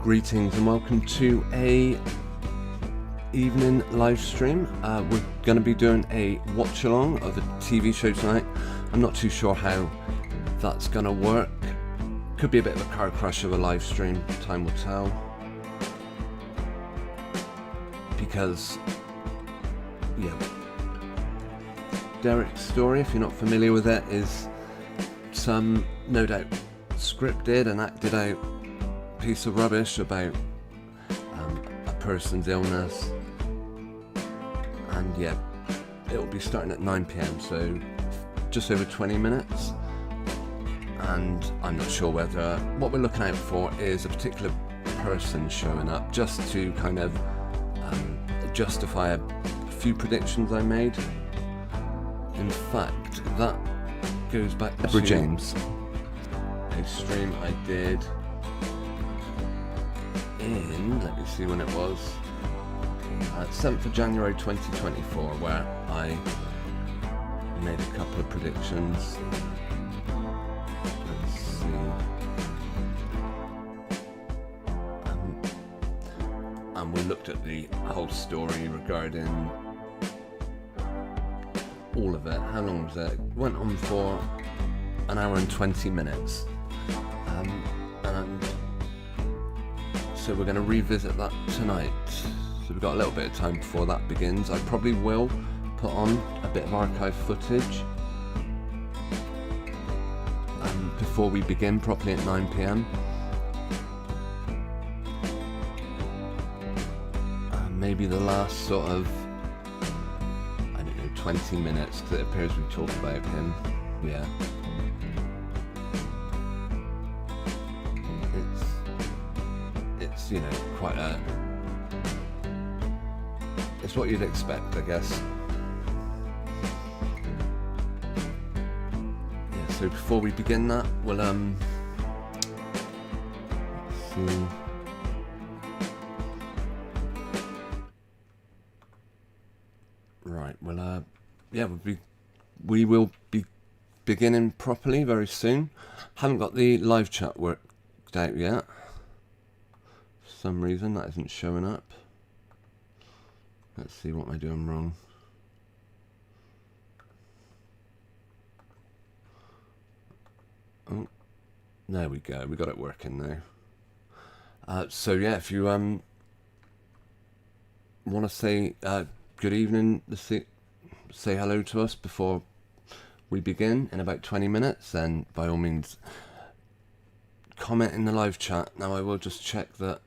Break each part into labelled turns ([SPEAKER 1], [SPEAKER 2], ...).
[SPEAKER 1] Greetings and welcome to a evening live stream. We're going to be doing a watch along of a TV show tonight. I'm not too sure how that's going to work. Could be a bit of a car crash of a live stream, time will tell. Because, yeah, Derek's story, if you're not familiar with it, is some, no doubt, scripted and acted out piece of rubbish about a person's illness, and yeah, it'll be starting at 9 p.m, so just over 20 minutes, and I'm not sure whether what we're looking out for is a particular person showing up, just to kind of justify a few predictions I made. In fact, that goes back to James, a stream I did in, let me see when it was, 7th of January 2024, where I made a couple of predictions. Let's see. And we looked at the whole story regarding all of it. How long was it? It went on for an hour and 20 minutes. So we're going to revisit that tonight. So we've got a little bit of time before that begins. I probably will put on a bit of archive footage before we begin properly at 9 p.m. Maybe the last sort of, I don't know, 20 minutes that it appears we talk about him. Yeah. It's, you know, quite a, it's what you'd expect, I guess. Yeah, so before we begin that, we'll let's see. Right, well yeah, we will be beginning properly very soon. Haven't got the live chat worked out yet. For some reason that isn't showing up. Let's see, what am I doing wrong? Oh, there we go, we got it working now. So yeah, if you want to say good evening, say hello to us before we begin in about 20 minutes, then by all means comment in the live chat. Now I will just check that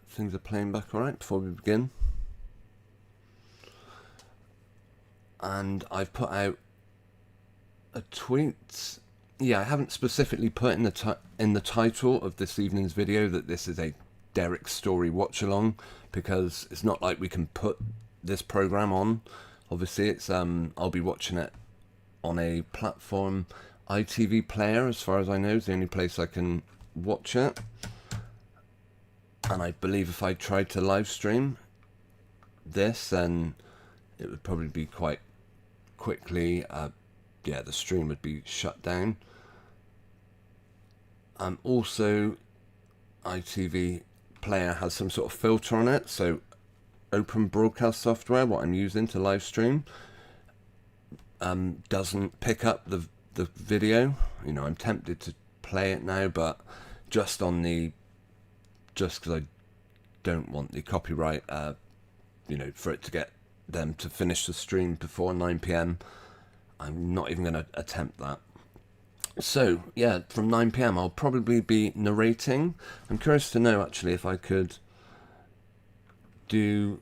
[SPEAKER 1] things are playing back alright before we begin. And I've put out a tweet. Yeah, I haven't specifically put in the title of this evening's video that this is a Derek story watch along, because it's not like we can put this program on. Obviously it's I'll be watching it on a platform. ITV Player, as far as I know, is the only place I can watch it. And I believe if I tried to live stream this, then it would probably be quite quickly, yeah, the stream would be shut down. Also, ITV Player has some sort of filter on it, so Open Broadcast software, what I'm using to live stream, doesn't pick up the video. You know, I'm tempted to play it now, but just because I don't want the copyright, you know, for it to get them to finish the stream before 9 p.m, I'm not even going to attempt that. So yeah, from 9 p.m. I'll probably be narrating. I'm curious to know actually if I could do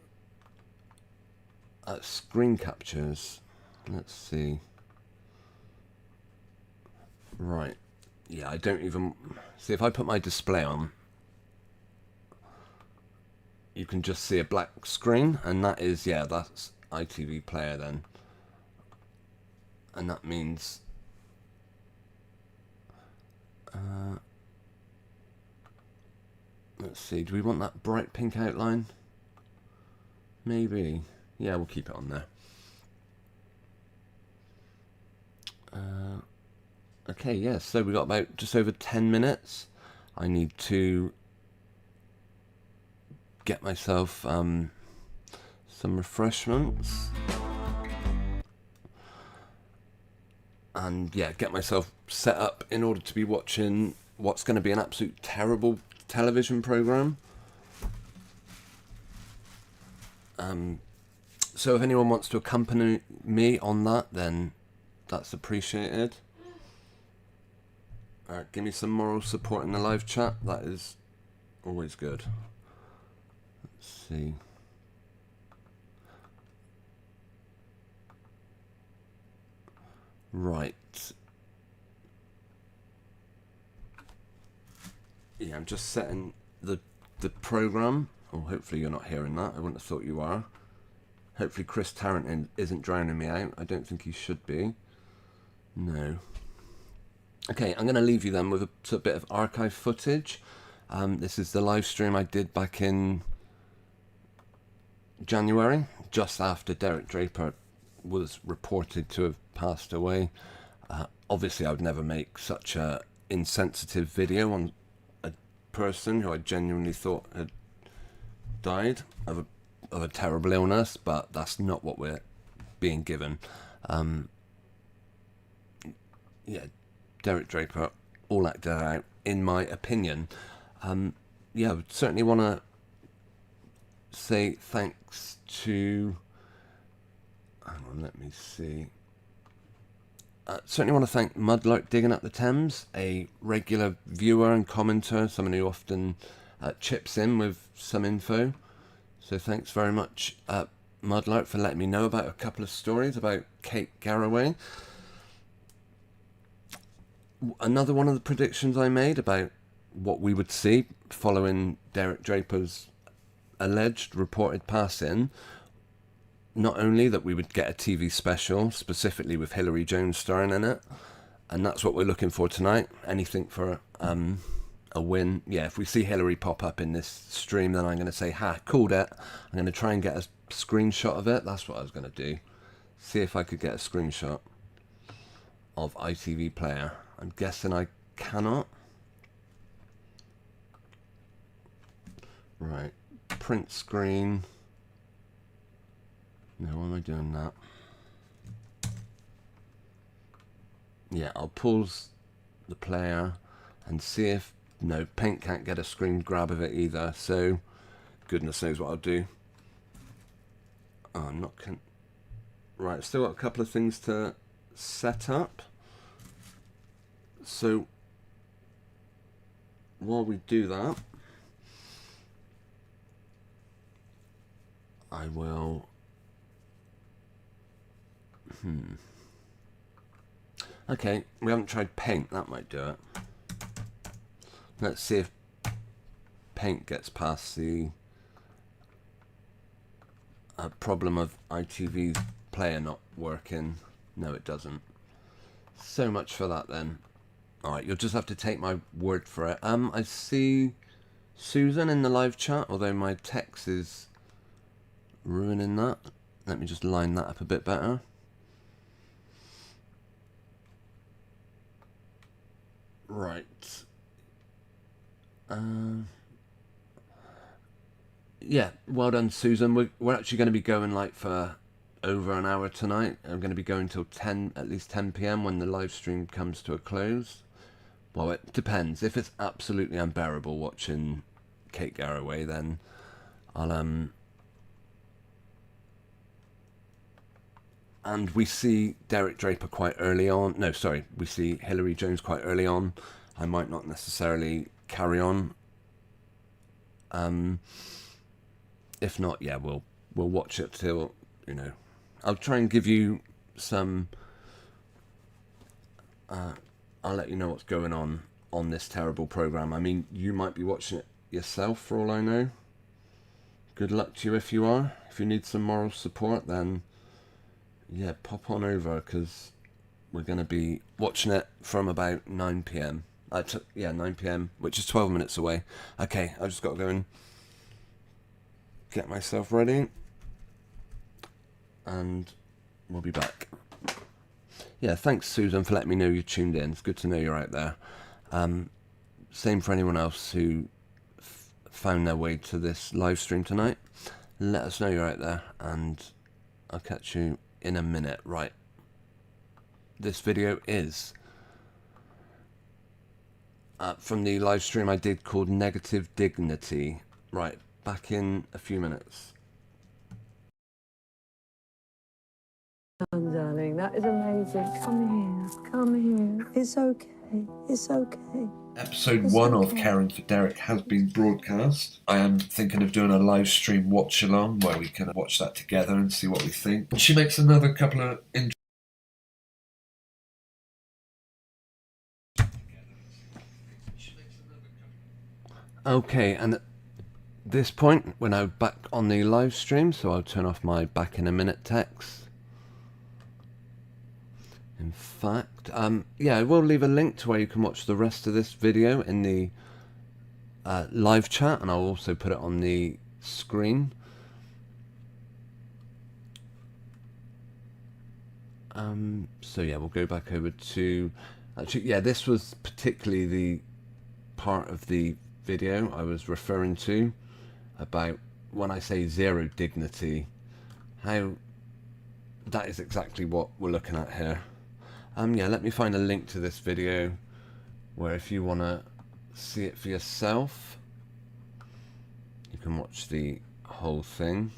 [SPEAKER 1] screen captures. Let's see. Right, yeah, I don't even see. If I put my display on, you can just see a black screen, and that is, yeah, that's ITV Player then. And that means let's see, do we want that bright pink outline? Maybe. Yeah, we'll keep it on there. Okay, yeah, so we got about just over 10 minutes. I need to get myself some refreshments. And yeah, get myself set up in order to be watching what's going to be an absolute terrible television program. So if anyone wants to accompany me on that, then that's appreciated. Alright, give me some moral support in the live chat. That is always good. Let's see. Right. Yeah, I'm just setting the program. Oh, hopefully you're not hearing that. I wouldn't have thought you are. Hopefully Chris Tarrant isn't drowning me out. I don't think he should be. No. Okay, I'm going to leave you then with a bit of archive footage. This is the live stream I did back in January, just after Derek Draper was reported to have passed away. Obviously, I would never make such a insensitive video on a person who I genuinely thought had died of a terrible illness, but that's not what we're being given. Yeah, Derek Draper all acted out, in my opinion. Yeah, I would certainly want to say thanks to... Hang on, let me see. Certainly want to thank Mudlark Digging Up the Thames, a regular viewer and commenter, someone who often chips in with some info. So thanks very much, Mudlark, for letting me know about a couple of stories about Kate Garraway. Another one of the predictions I made about what we would see following Derek Draper's alleged reported passing, not only that we would get a TV special, specifically with Shillary Jones starring in it, and that's what we're looking for tonight. Anything for a win. Yeah, if we see Shillary pop up in this stream, then I'm going to say, ha, called it. I'm going to try and get a screenshot of it. That's what I was going to do. See if I could get a screenshot of ITV Player. I'm guessing I cannot. Right, print screen. No, why am I doing that? Yeah, I'll pause the player and see if... No, Paint can't get a screen grab of it either, so goodness knows what I'll do. Oh, I'm not... Right, still got a couple of things to set up. So, while we do that, I will... Okay, we haven't tried Paint. That might do it. Let's see if Paint gets past the problem of ITV's player not working. No, it doesn't. So much for that then. Alright, you'll just have to take my word for it. I see Susan in the live chat, although my text is ruining that. Let me just line that up a bit better. Right. Yeah, well done, Susan. We're actually going to be going like for over an hour tonight. I'm going to be going till at least 10 p.m. when the live stream comes to a close. Well, it depends. If it's absolutely unbearable watching Kate Garraway, then I'll and we see Derek Draper quite early on. No, sorry, we see Shillary Jones quite early on. I might not necessarily carry on. If not, yeah, we'll watch it till, you know. I'll try and give you some. I'll let you know what's going on this terrible program. I mean, you might be watching it yourself for all I know. Good luck to you if you are. If you need some moral support, then yeah, pop on over, because we're going to be watching it from about 9 p.m. 9 p.m, which is 12 minutes away. Okay, I just got to go and get myself ready, and we'll be back. Yeah, thanks, Susan, for letting me know you tuned in. It's good to know you're out there. Same for anyone else who found their way to this live stream tonight. Let us know you're out there, and I'll catch you in a minute. Right, this video is from the live stream I did called Negative Dignity. Right, back in a few minutes.
[SPEAKER 2] Darling, that is amazing. Come here, come here. It's okay, it's okay.
[SPEAKER 3] Episode 1 of Caring for Derek has been broadcast. I am thinking of doing a live stream watch along where we can watch that together and see what we think. And she makes another couple of
[SPEAKER 1] Okay, and at this point we're now back on the live stream, so I'll turn off my back in a minute text. In fact, yeah, I will leave a link to where you can watch the rest of this video in the live chat, and I'll also put it on the screen. So yeah, we'll go back over to, actually, yeah, this was particularly the part of the video I was referring to about when I say zero dignity, how that is exactly what we're looking at here. Yeah, let me find a link to this video where if you want to see it for yourself, you can watch the whole thing.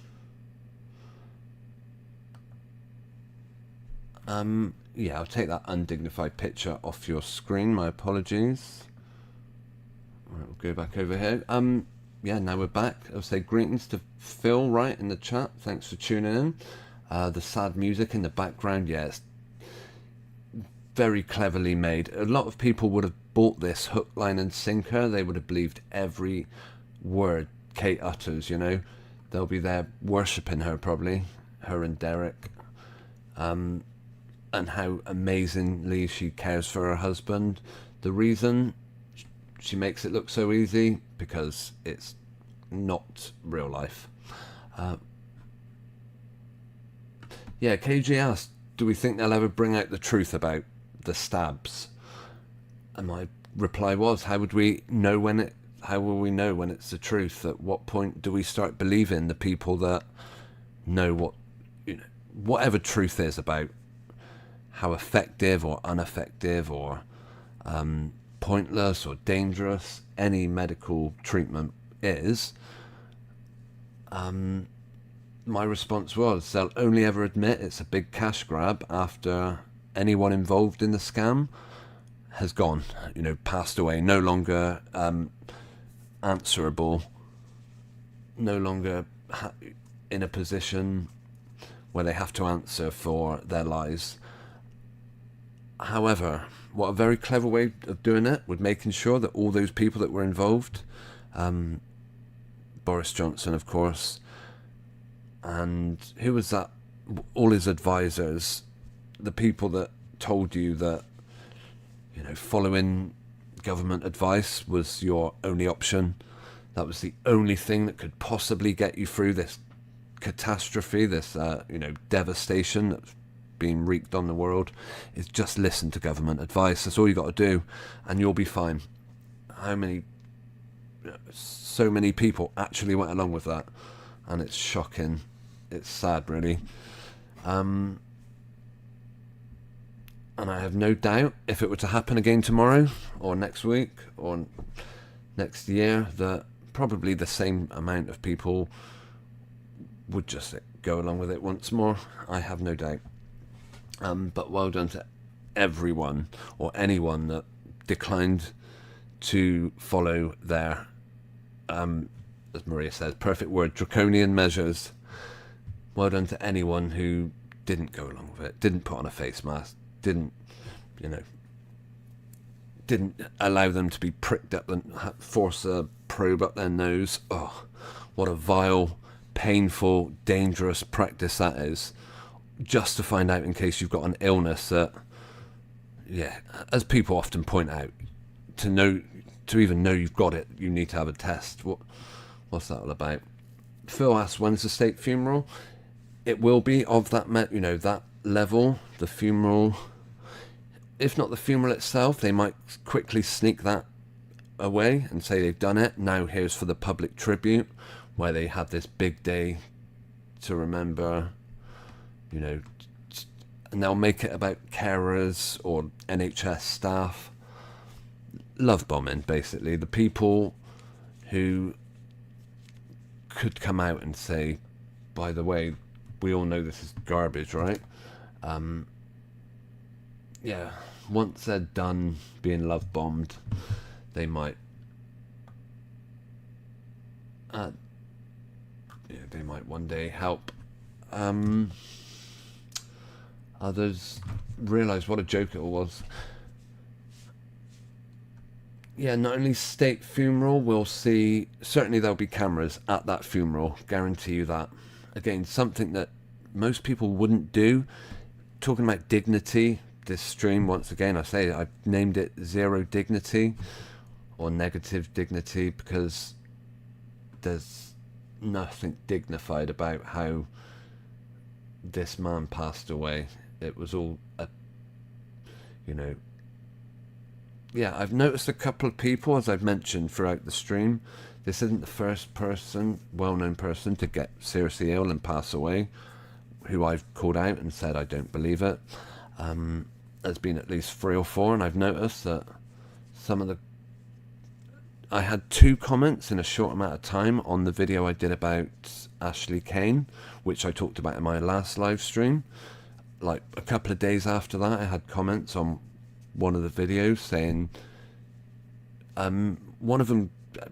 [SPEAKER 1] Yeah, I'll take that undignified picture off your screen. My apologies. All right, we'll go back over here. Yeah, now we're back. I'll say greetings to Phil right in the chat. Thanks for tuning in. The sad music in the background, yes. Very cleverly made. A lot of people would have bought this hook, line and sinker. They would have believed every word Kate utters, you know. They'll be there worshipping her probably, her and Derek. And how amazingly she cares for her husband. The reason she makes it look so easy, because it's not real life. Yeah, KG asked, do we think they'll ever bring out the truth about the stabs? And my reply was, how would we know when it, how will we know when it's the truth? At what point do we start believing the people that know what, you know, whatever truth is about how effective or ineffective or pointless or dangerous any medical treatment is? My response was, they'll only ever admit it's a big cash grab after anyone involved in the scam has gone, you know, passed away, no longer answerable, no longer in a position where they have to answer for their lies. However, what a very clever way of doing it, with making sure that all those people that were involved, Boris Johnson, of course, and who was that, all his advisors, the people that told you that, you know, following government advice was your only option, that was the only thing that could possibly get you through this catastrophe, this you know, devastation that's being wreaked on the world, is just listen to government advice. That's all you got to do and you'll be fine. How many, so many people actually went along with that, and it's shocking. It's sad, really. And I have no doubt if it were to happen again tomorrow or next week or next year, that probably the same amount of people would just go along with it once more. I have no doubt. But well done to everyone or anyone that declined to follow their, as Maria says, perfect word, draconian measures. Well done to anyone who didn't go along with it, didn't put on a face mask, didn't, you know, didn't allow them to be pricked up and force a probe up their nose. Oh, what a vile, painful, dangerous practice that is. Just to find out in case you've got an illness that, yeah, as people often point out, to even know you've got it, you need to have a test. What's that all about? Phil asks, when's the state funeral? It will be of that, you know, that level. The funeral, if not the funeral itself, they might quickly sneak that away and say they've done it. Now here's for the public tribute, where they have this big day to remember, you know, and they'll make it about carers or NHS staff. Love bombing, basically. The people who could come out and say, by the way, we all know this is garbage, right? Yeah, once they're done being love bombed, they might they might one day help others realize what a joke it all was. Yeah, not only state funeral, we'll see, certainly there'll be cameras at that funeral, guarantee you that. Again, something that most people wouldn't do. Talking about dignity, this stream, once again, I say I named it Zero Dignity or Negative Dignity, because there's nothing dignified about how this man passed away. It was all a, you know, yeah, I've noticed a couple of people, as I've mentioned throughout the stream, this isn't the first person, well-known person, to get seriously ill and pass away, who I've called out and said I don't believe it. There's been at least 3 or 4, and I've noticed that some of the... I had 2 comments in a short amount of time on the video I did about Ashley Kane, which I talked about in my last live stream. Like a couple of days after that, I had comments on one of the videos saying, one of them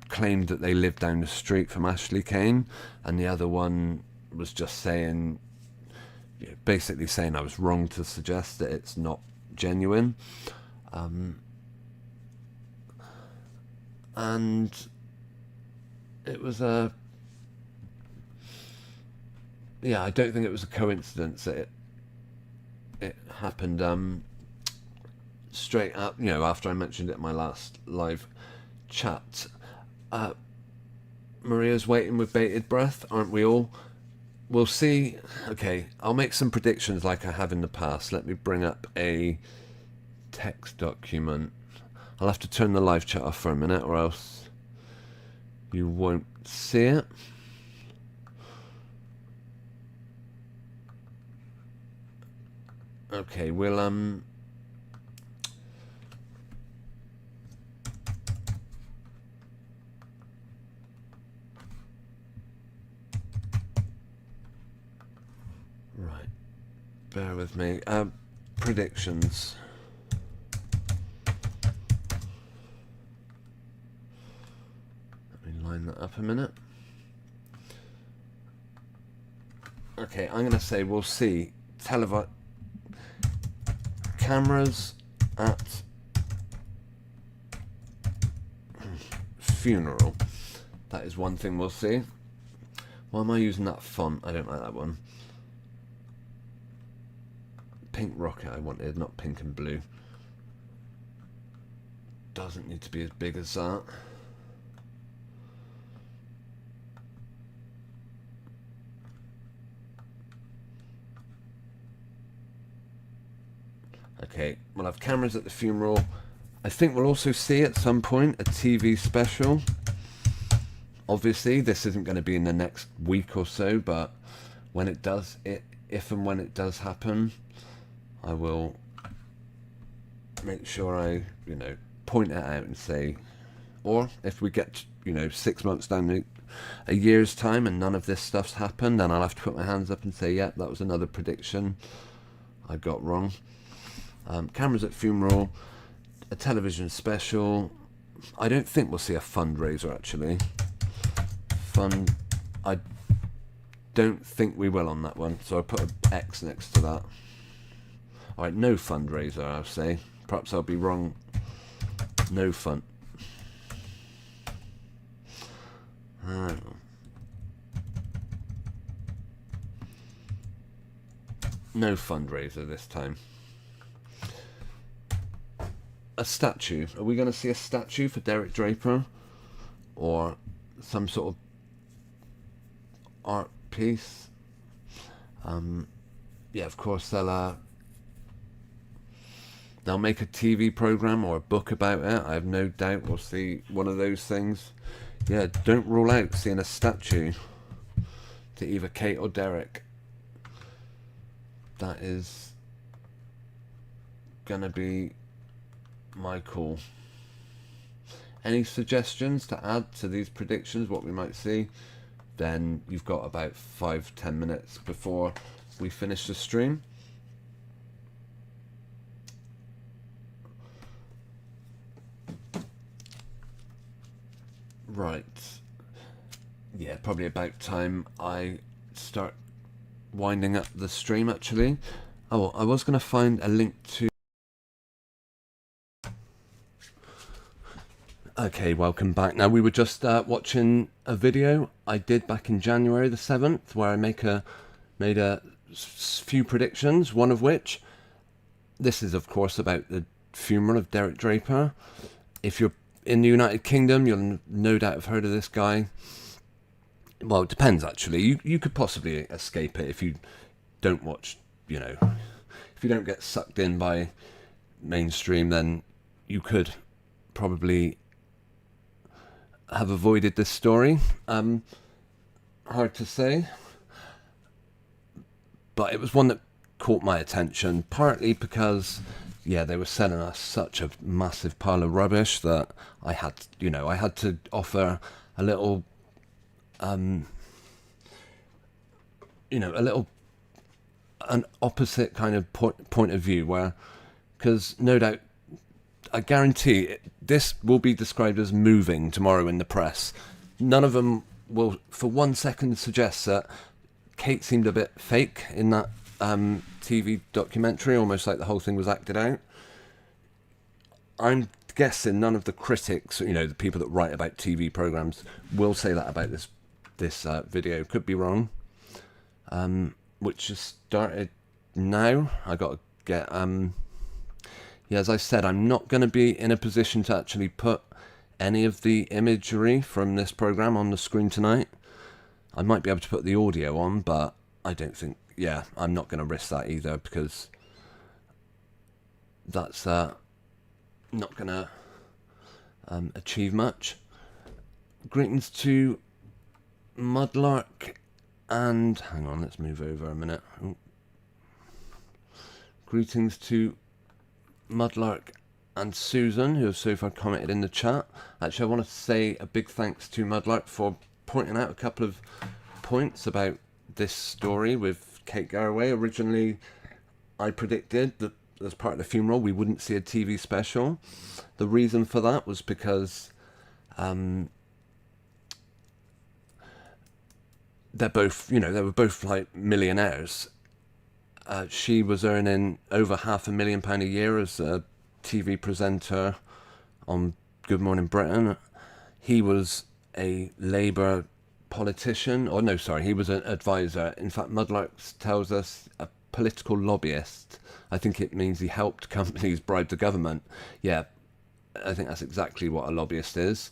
[SPEAKER 1] claimed that they lived down the street from Ashley Kane, and the other one was just saying, basically saying I was wrong to suggest that it's not genuine. And it was a... yeah, I don't think it was a coincidence that it happened straight up, you know, after I mentioned it in my last live chat. Maria's waiting with bated breath, aren't we all? We'll see. Okay, I'll make some predictions like I have in the past. Let me bring up a text document. I'll have to turn the live chat off for a minute, or else you won't see it. Okay, we'll right, bear with me. Predictions. Let me line that up a minute. Okay, I'm going to say we'll see cameras at funeral. That is one thing we'll see. Why am I using that font? I don't like that one. Pink Rocket I wanted, not pink and blue. Doesn't need to be as big as that. Okay, we'll have cameras at the funeral. I think we'll also see at some point a TV special. Obviously, this isn't going to be in the next week or so, but when it does, if and when it does happen, I will make sure I, you know, point it out and say, or if we get, you know, 6 months down a year's time and none of this stuff's happened, then I'll have to put my hands up and say, yeah, that was another prediction I got wrong. Cameras at funeral, a television special. I don't think we'll see a fundraiser, actually. I don't think we will on that one, so I'll put an X next to that. Alright, no fundraiser, I'll say. Perhaps I'll be wrong. No fun. No fundraiser this time. A statue. Are we going to see a statue for Derek Draper? Or some sort of art piece? Yeah, of course they'll they'll make a TV program or a book about it. I have no doubt we'll see one of those things. Yeah, don't rule out seeing a statue to either Kate or Derek. That is gonna be my call. Any suggestions to add to these predictions, what we might see? Then you've got about 5-10 minutes before we finish the stream. Right. Yeah, probably about time I start winding up the stream, actually. Oh, I was going to find a link to... Okay, welcome back. Now, we were just watching a video I did back in January the 7th, where I made a few predictions, one of which, this is, of course, about the funeral of Derek Draper. If you're in the United Kingdom, you'll no doubt have heard of this guy. Well, it depends, actually. You could possibly escape it if you don't watch, you know, if you don't get sucked in by mainstream, then you could probably have avoided this story. Hard to say. But it was one that caught my attention, partly because, yeah, they were selling us such a massive pile of rubbish that I had to offer a little, an opposite kind of point of view, where, because no doubt, I guarantee this will be described as moving tomorrow in the press. None of them will for 1 second suggest that Kate seemed a bit fake in that TV documentary, almost like the whole thing was acted out. I'm guessing none of the critics, the people that write about TV programs, will say that about this video. Could be wrong. Which just started now. I got to get... Yeah, as I said, I'm not going to be in a position to actually put any of the imagery from this program on the screen tonight. I might be able to put the audio on, but I don't think... Yeah, I'm not going to risk that either, because that's not going to achieve much. Greetings to Mudlark and... Hang on, let's move over a minute. Ooh. Greetings to Mudlark and Susan, who have so far commented in the chat. Actually, I want to say a big thanks to Mudlark for pointing out a couple of points about this story with Kate Garraway. Originally, I predicted that as part of the funeral we wouldn't see a TV special. The reason for that was because they're both, they were both like millionaires. She was earning over £500,000 a year as a TV presenter on Good Morning Britain. He was a Labour politician, or no, sorry, he was an advisor. In fact, Mudlark tells us a political lobbyist. I think it means he helped companies bribe the government. Yeah, I think that's exactly what a lobbyist is.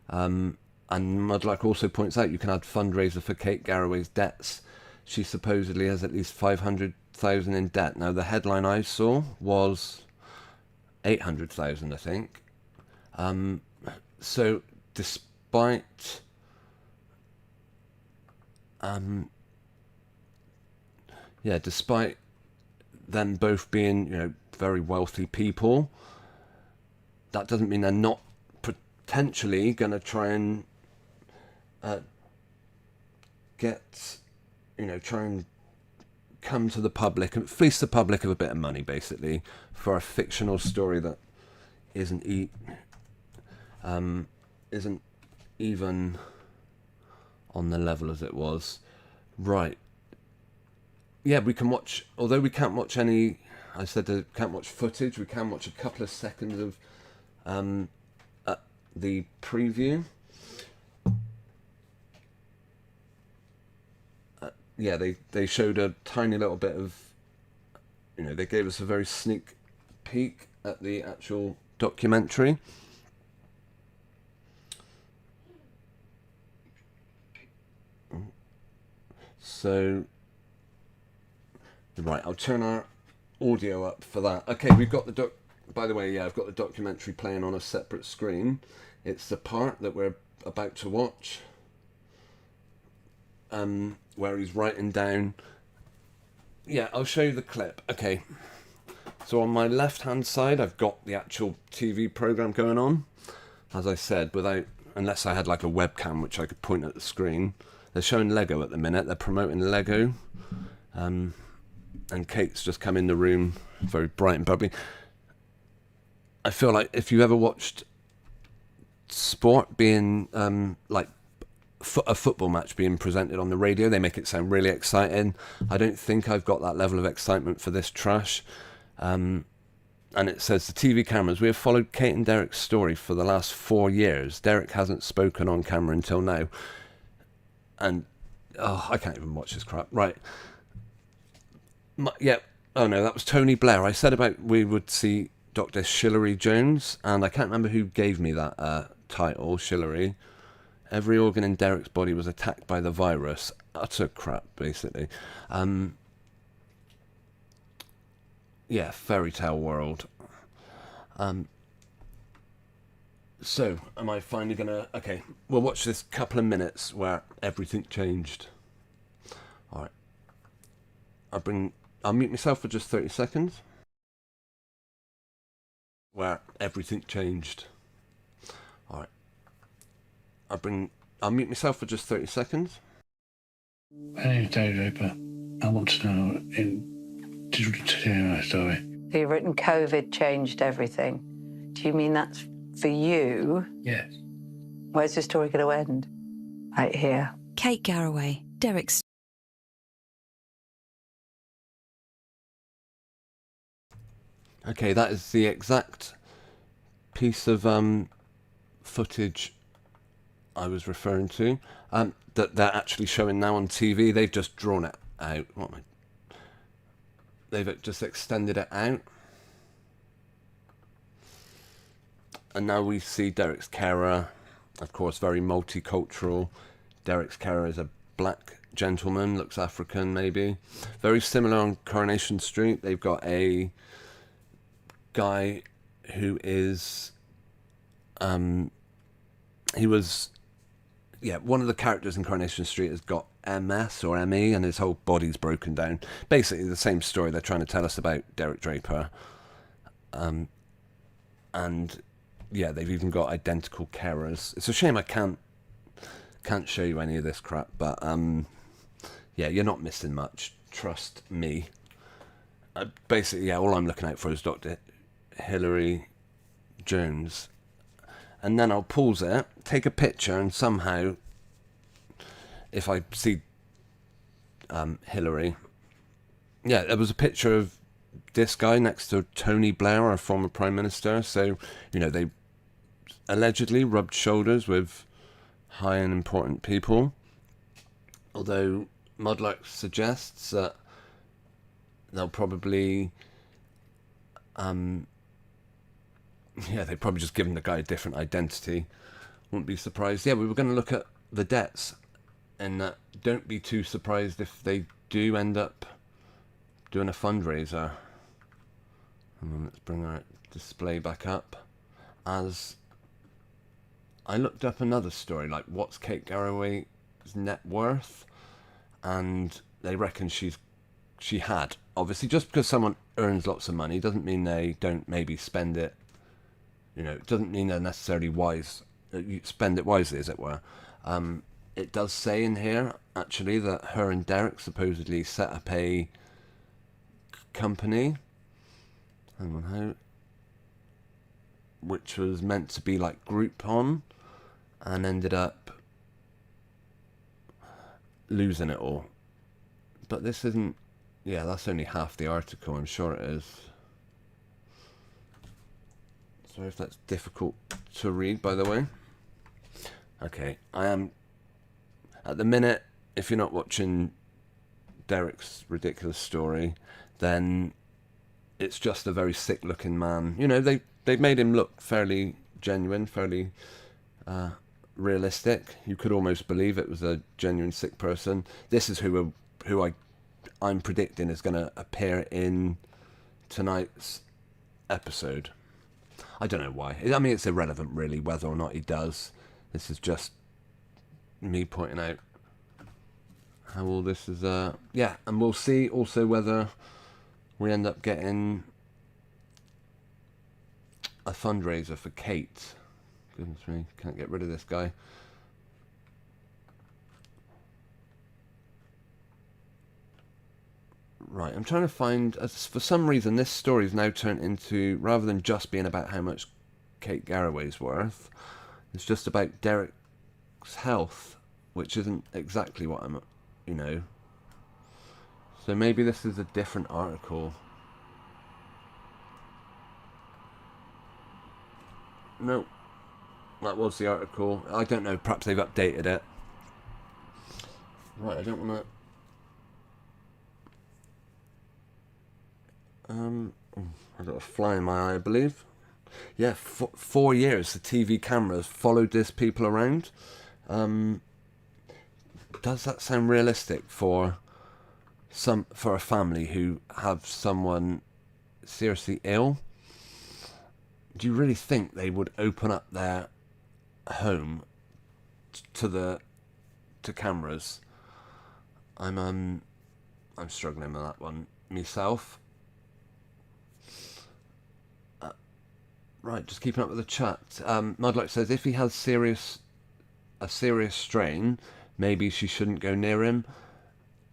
[SPEAKER 1] And Mudlark also points out you can add fundraiser for Kate Garraway's debts. She supposedly has at least 500,000 in debt. Now, the headline I saw was 800,000, I think. So, despite despite them both being, very wealthy people, that doesn't mean they're not potentially going to try and try and come to the public and fleece the public of a bit of money, basically, for a fictional story that isn't even on the level as it was. Right. Yeah, we can watch, although we can't watch any, I said can't watch footage, we can watch a couple of seconds of the preview. Yeah, they showed a tiny little bit of, they gave us a very sneak peek at the actual documentary. So, right, I'll turn our audio up for that. Okay, we've got the By the way, yeah, I've got the documentary playing on a separate screen. It's the part that we're about to watch, where he's writing down. Yeah, I'll show you the clip. Okay. So on my left-hand side, I've got the actual TV program going on. As I said, unless I had like a webcam which I could point at the screen. They're showing Lego at the minute. They're promoting Lego. And Kate's just come in the room, very bright and bubbly. I feel like if you ever watched sport being, like a football match being presented on the radio, they make it sound really exciting. I don't think I've got that level of excitement for this trash. And it says, the TV cameras, we have followed Kate and Derek's story for the last 4 years. Derek hasn't spoken on camera until now. And, I can't even watch this crap. Right. Yeah. Oh no, that was Tony Blair. I said about we would see Dr. Shillary Jones, and I can't remember who gave me that title, Shillary. Every organ in Derek's body was attacked by the virus. Utter crap, basically. Yeah, fairy tale world. So, am I finally gonna... Okay, we'll watch this couple of minutes where everything changed. Alright. I'll mute myself for just 30 seconds. Where everything changed. Alright. I'll mute myself for just 30 seconds.
[SPEAKER 4] My name's Derek Draper. I want to know to hear my story.
[SPEAKER 2] You've written COVID changed everything. Do you mean that's for you?
[SPEAKER 4] Yes.
[SPEAKER 2] Where's the story going to end? Right here.
[SPEAKER 5] Kate Garraway, Derek's.
[SPEAKER 1] Okay, that is the exact piece of footage I was referring to, that they're actually showing now on TV. They've just drawn it out. They've just extended it out. And now we see Derek's carer, of course, very multicultural. Derek's carer is a black gentleman, looks African maybe. Very similar on Coronation Street. They've got a guy who is, he was, yeah, one of the characters in Coronation Street has got MS or ME and his whole body's broken down. Basically the same story they're trying to tell us about Derek Draper. And yeah, they've even got identical carers. It's a shame I can't show you any of this crap, but yeah, you're not missing much. Trust me. Basically, yeah, all I'm looking out for is Dr. Shillary Jones. And then I'll pause it, take a picture, and somehow, if I see Hillary, yeah, there was a picture of this guy next to Tony Blair, our former Prime Minister. So, you know, they allegedly rubbed shoulders with high and important people. Although Mudlark suggests that they'll probably, yeah, they probably just given the guy a different identity. Wouldn't be surprised. Yeah, we were going to look at the debts, and don't be too surprised if they do end up doing a fundraiser. And then let's bring our display back up. As I looked up another story, like what's Kate Garraway's net worth, and they reckon she had. Obviously, just because someone earns lots of money doesn't mean they don't maybe spend it. You know, it doesn't mean they're necessarily wise. You spend it wisely, as it were. It does say in here, actually, that her and Derek supposedly set up a company. Hang on, how? Which was meant to be like Groupon, and ended up losing it all. But this isn't. Yeah, that's only half the article. I'm sure it is. Sorry if that's difficult to read, by the way. Okay, I am... At the minute, if you're not watching Derek's ridiculous story, then it's just a very sick-looking man. You know, they've made him look fairly genuine, fairly realistic. You could almost believe it was a genuine sick person. This is who I'm predicting is going to appear in tonight's episode. I don't know why. I mean, it's irrelevant really whether or not he does. This is just me pointing out how all this is. Yeah, and we'll see also whether we end up getting a fundraiser for Kate. Goodness me, can't get rid of this guy. Right, I'm trying to find, for some reason this story is now turned into, rather than just being about how much Kate Garraway's worth, it's just about Derek's health, which isn't exactly what I'm, you know. So maybe this is a different article. No, that was the article. I don't know, perhaps they've updated it. Right, I don't want to... I got a fly in my eye, I believe. Yeah, 4 years the TV cameras followed these people around. Does that sound realistic for a family who have someone seriously ill? Do you really think they would open up their home to cameras? I'm struggling with that one myself. Right, just keeping up with the chat. Mudluck says if he has a serious strain, maybe she shouldn't go near him.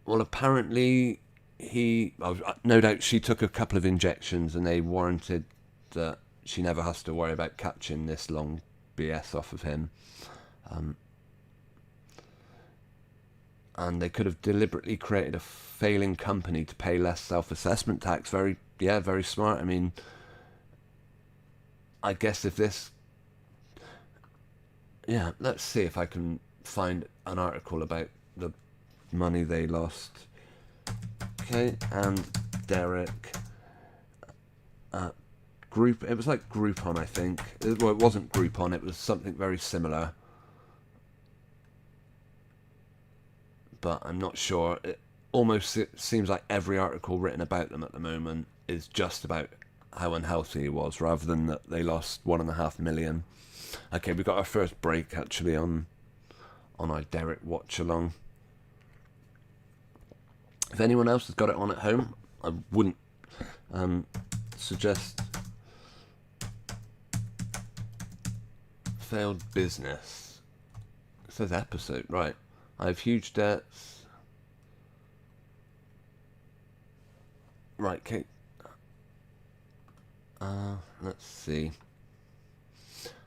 [SPEAKER 1] Well, apparently no doubt she took a couple of injections and they warranted that she never has to worry about catching this long BS off of him. And they could have deliberately created a failing company to pay less self-assessment tax. Very smart. I mean, I guess if this... Yeah, let's see if I can find an article about the money they lost. Okay, and Derek... It was like Groupon, I think. Well, it wasn't Groupon, it was something very similar. But I'm not sure. It almost seems like every article written about them at the moment is just about how unhealthy he was, rather than that they lost 1.5 million. Okay, we got our first break actually on our Derek watch along. If anyone else has got it on at home, I wouldn't suggest. Failed business. It says episode, right. I have huge debts. Right, Kate. Let's see.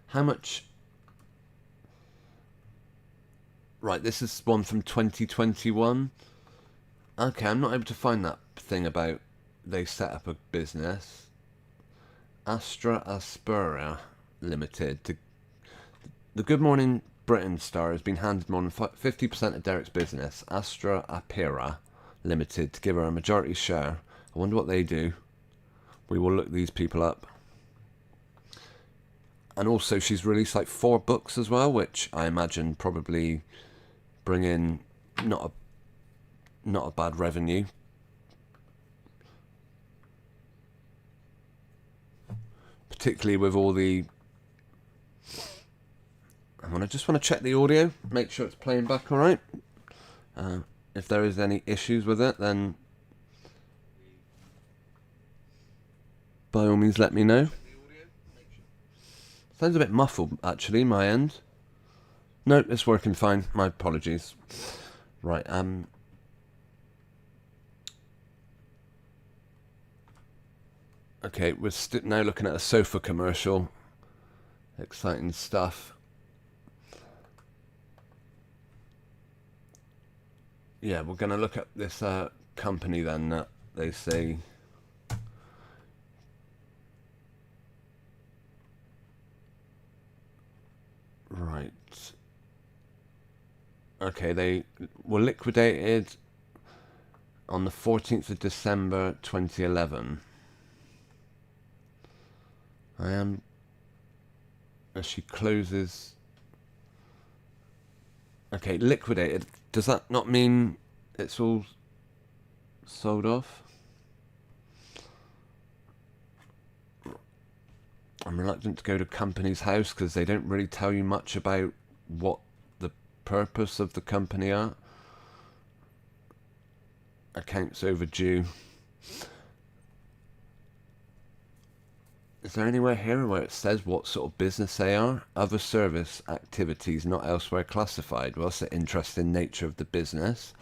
[SPEAKER 1] How much... Right, this is one from 2021. Okay, I'm not able to find that thing about they set up a business. Astra Aspera Limited. The Good Morning Britain star has been handed more than 50% of Derek's business, Astra Apera Limited, to give her a majority share. I wonder what they do. We will look these people up. And also she's released like 4 books as well, which I imagine probably bring in not a bad revenue. Particularly with all the... I just want to check the audio, make sure it's playing back alright. If there is any issues with it, then by all means let me know. Sounds a bit muffled actually, my end. No, it's working fine, my apologies. Right, okay, we're now looking at a sofa commercial. Exciting stuff. Yeah, we're going to look at this company then that they say... Right. Okay, they were liquidated on the 14th of December 2011. As she closes... Okay, liquidated. Does that not mean it's all sold off? I'm reluctant to go to company's house because they don't really tell you much about what the purpose of the company are. Accounts overdue. Is there anywhere here where it says what sort of business they are? Other service activities not elsewhere classified. What's the interesting nature of the business?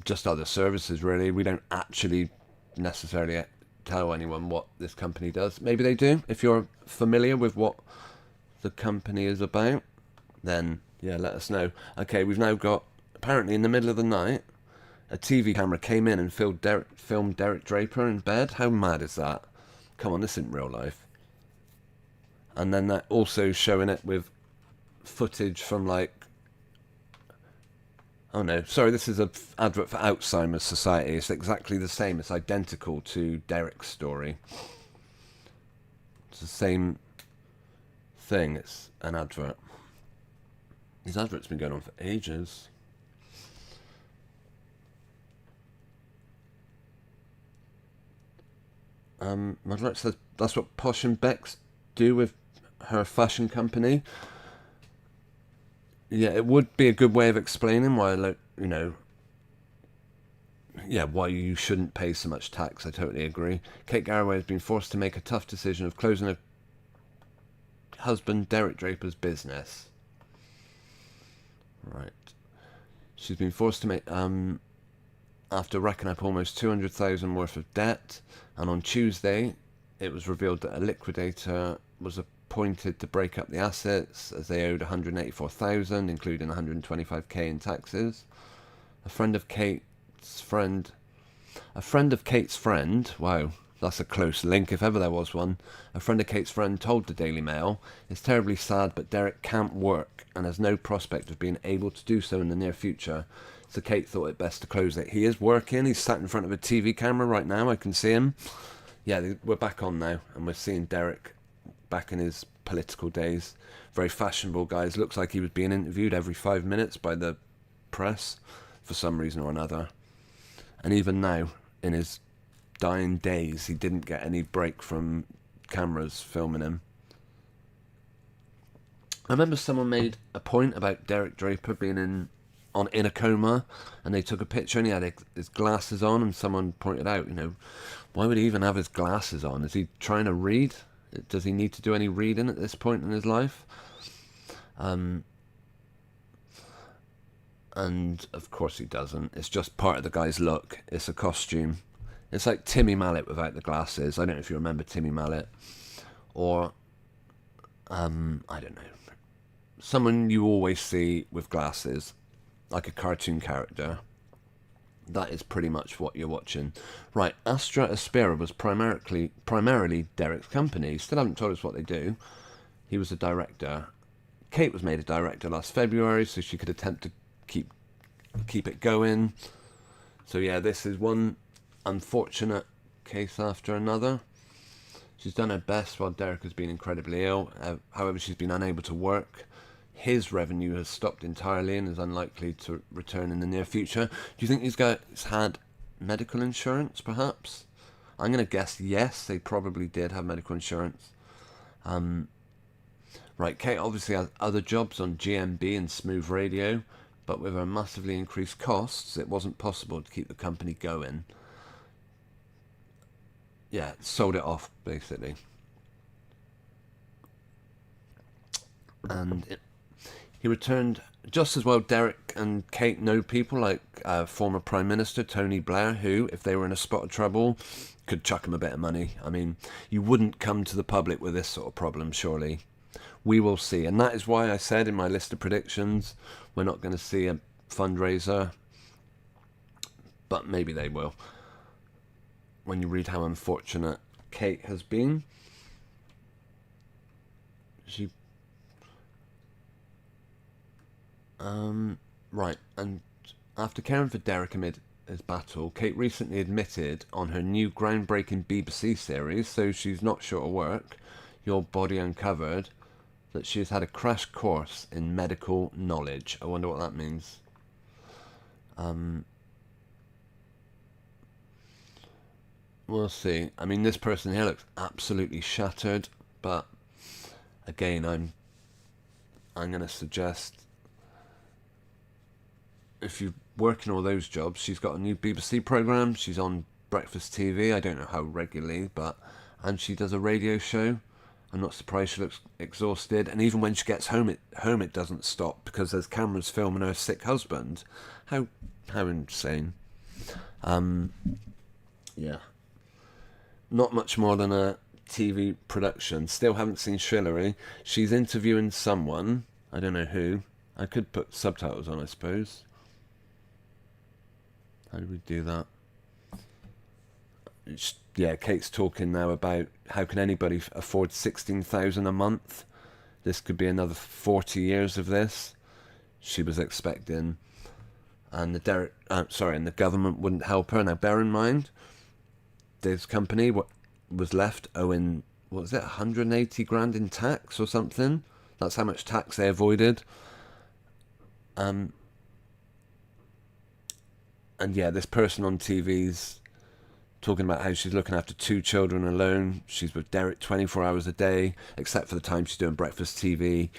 [SPEAKER 1] Just other services, really. We don't actually necessarily tell anyone what this company does. Maybe they do. If you're familiar with what the company is about, then yeah, let us know. Okay, we've now got, apparently in the middle of the night, a TV camera came in and filmed Derek Draper in bed. How mad is that? Come on, this isn't real life. And then that also showing it with footage from like, oh no, sorry, this is an advert for Alzheimer's Society. It's exactly the same. It's identical to Derek's story. It's the same thing. It's an advert. These adverts have been going on for ages. Mother says that's what Posh and Bex do with her fashion company. Yeah, it would be a good way of explaining why, like, you know, yeah, why you shouldn't pay so much tax. I totally agree. Kate Garraway has been forced to make a tough decision of closing her husband Derek Draper's business. Right. She's been forced to make, after racking up almost $200,000 worth of debt, and on Tuesday it was revealed that a liquidator was appointed to break up the assets as they owed $184,000, including $125K in taxes. A friend of Kate's friend, wow, that's a close link if ever there was one. A friend of Kate's friend told the Daily Mail, "It's terribly sad, but Derek can't work and has no prospect of being able to do so in the near future. So Kate thought it best to close it." He is working. He's sat in front of a TV camera right now. I can see him. Yeah, we're back on now, and we're seeing Derek back in his political days. Very fashionable, guys. Looks like he was being interviewed every 5 minutes by the press for some reason or another. And even now, in his dying days, he didn't get any break from cameras filming him. I remember someone made a point about Derek Draper being in a coma, and they took a picture and he had his glasses on, and someone pointed out, you know, why would he even have his glasses on? Is he trying to read? Does he need to do any reading at this point in his life? And of course he doesn't. It's just part of the guy's look. It's a costume. It's like Timmy Mallet without the glasses. I don't know if you remember Timmy Mallet. Or, I don't know. Someone you always see with glasses, like a cartoon character. That is pretty much what you're watching. Right, Astra Aspera was primarily Derek's company. Still haven't told us what they do. He was a director. Kate was made a director last February, so she could attempt to keep it going. So yeah, this is one unfortunate case after another. She's done her best while Derek has been incredibly ill. However, she's been unable to work. His revenue has stopped entirely and is unlikely to return in the near future. Do you think these guys had medical insurance, perhaps? I'm going to guess yes, they probably did have medical insurance. Right, Kate obviously has other jobs on GMB and Smooth Radio, but with her massively increased costs, it wasn't possible to keep the company going. Yeah, sold it off, basically. And he returned just as well. Derek and Kate know people like former Prime Minister Tony Blair, who, if they were in a spot of trouble, could chuck him a bit of money. I mean, you wouldn't come to the public with this sort of problem, surely. We will see. And that is why I said in my list of predictions, we're not going to see a fundraiser. But maybe they will. When you read how unfortunate Kate has been. She... right, and after caring for Derek amid his battle, Kate recently admitted on her new groundbreaking BBC series, So She's Not Short of Work, Your Body Uncovered, that she has had a crash course in medical knowledge. I wonder what that means. We'll see. I mean, this person here looks absolutely shattered, but again, I'm going to suggest, if you're working all those jobs, she's got a new BBC programme, she's on breakfast TV, I don't know how regularly, and she does a radio show. I'm not surprised she looks exhausted, and even when she gets home it doesn't stop, because there's cameras filming her sick husband. How insane. Yeah. Not much more than a TV production. Still haven't seen Shillary. She's interviewing someone. I don't know who. I could put subtitles on, I suppose. How do we do that? Yeah, Kate's talking now about how can anybody afford 16,000 a month. This could be another 40 years of this. She was expecting, and the government wouldn't help her. Now, bear in mind, this company was left owing, what was it, 180 grand in tax or something? That's how much tax they avoided. And yeah, this person on TV's talking about how she's looking after 2 children alone. She's with Derek 24 hours a day, except for the time she's doing breakfast TV.